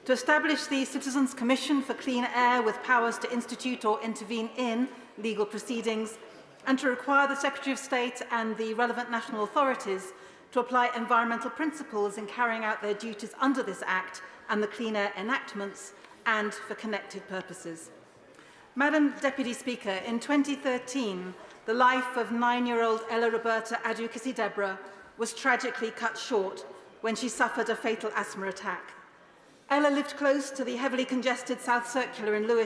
to establish the Citizens' Commission for Clean Air with powers to institute or intervene in legal proceedings, and to require the Secretary of State and the relevant national authorities to apply environmental principles in carrying out their duties under this Act and the Clean Air enactments and for connected purposes. Madam Deputy Speaker, in 2013, the life of 9-year-old Ella Roberta Adukasi Deborah was tragically cut short when she suffered a fatal asthma attack. Ella lived close to the heavily congested South Circular in Lewisham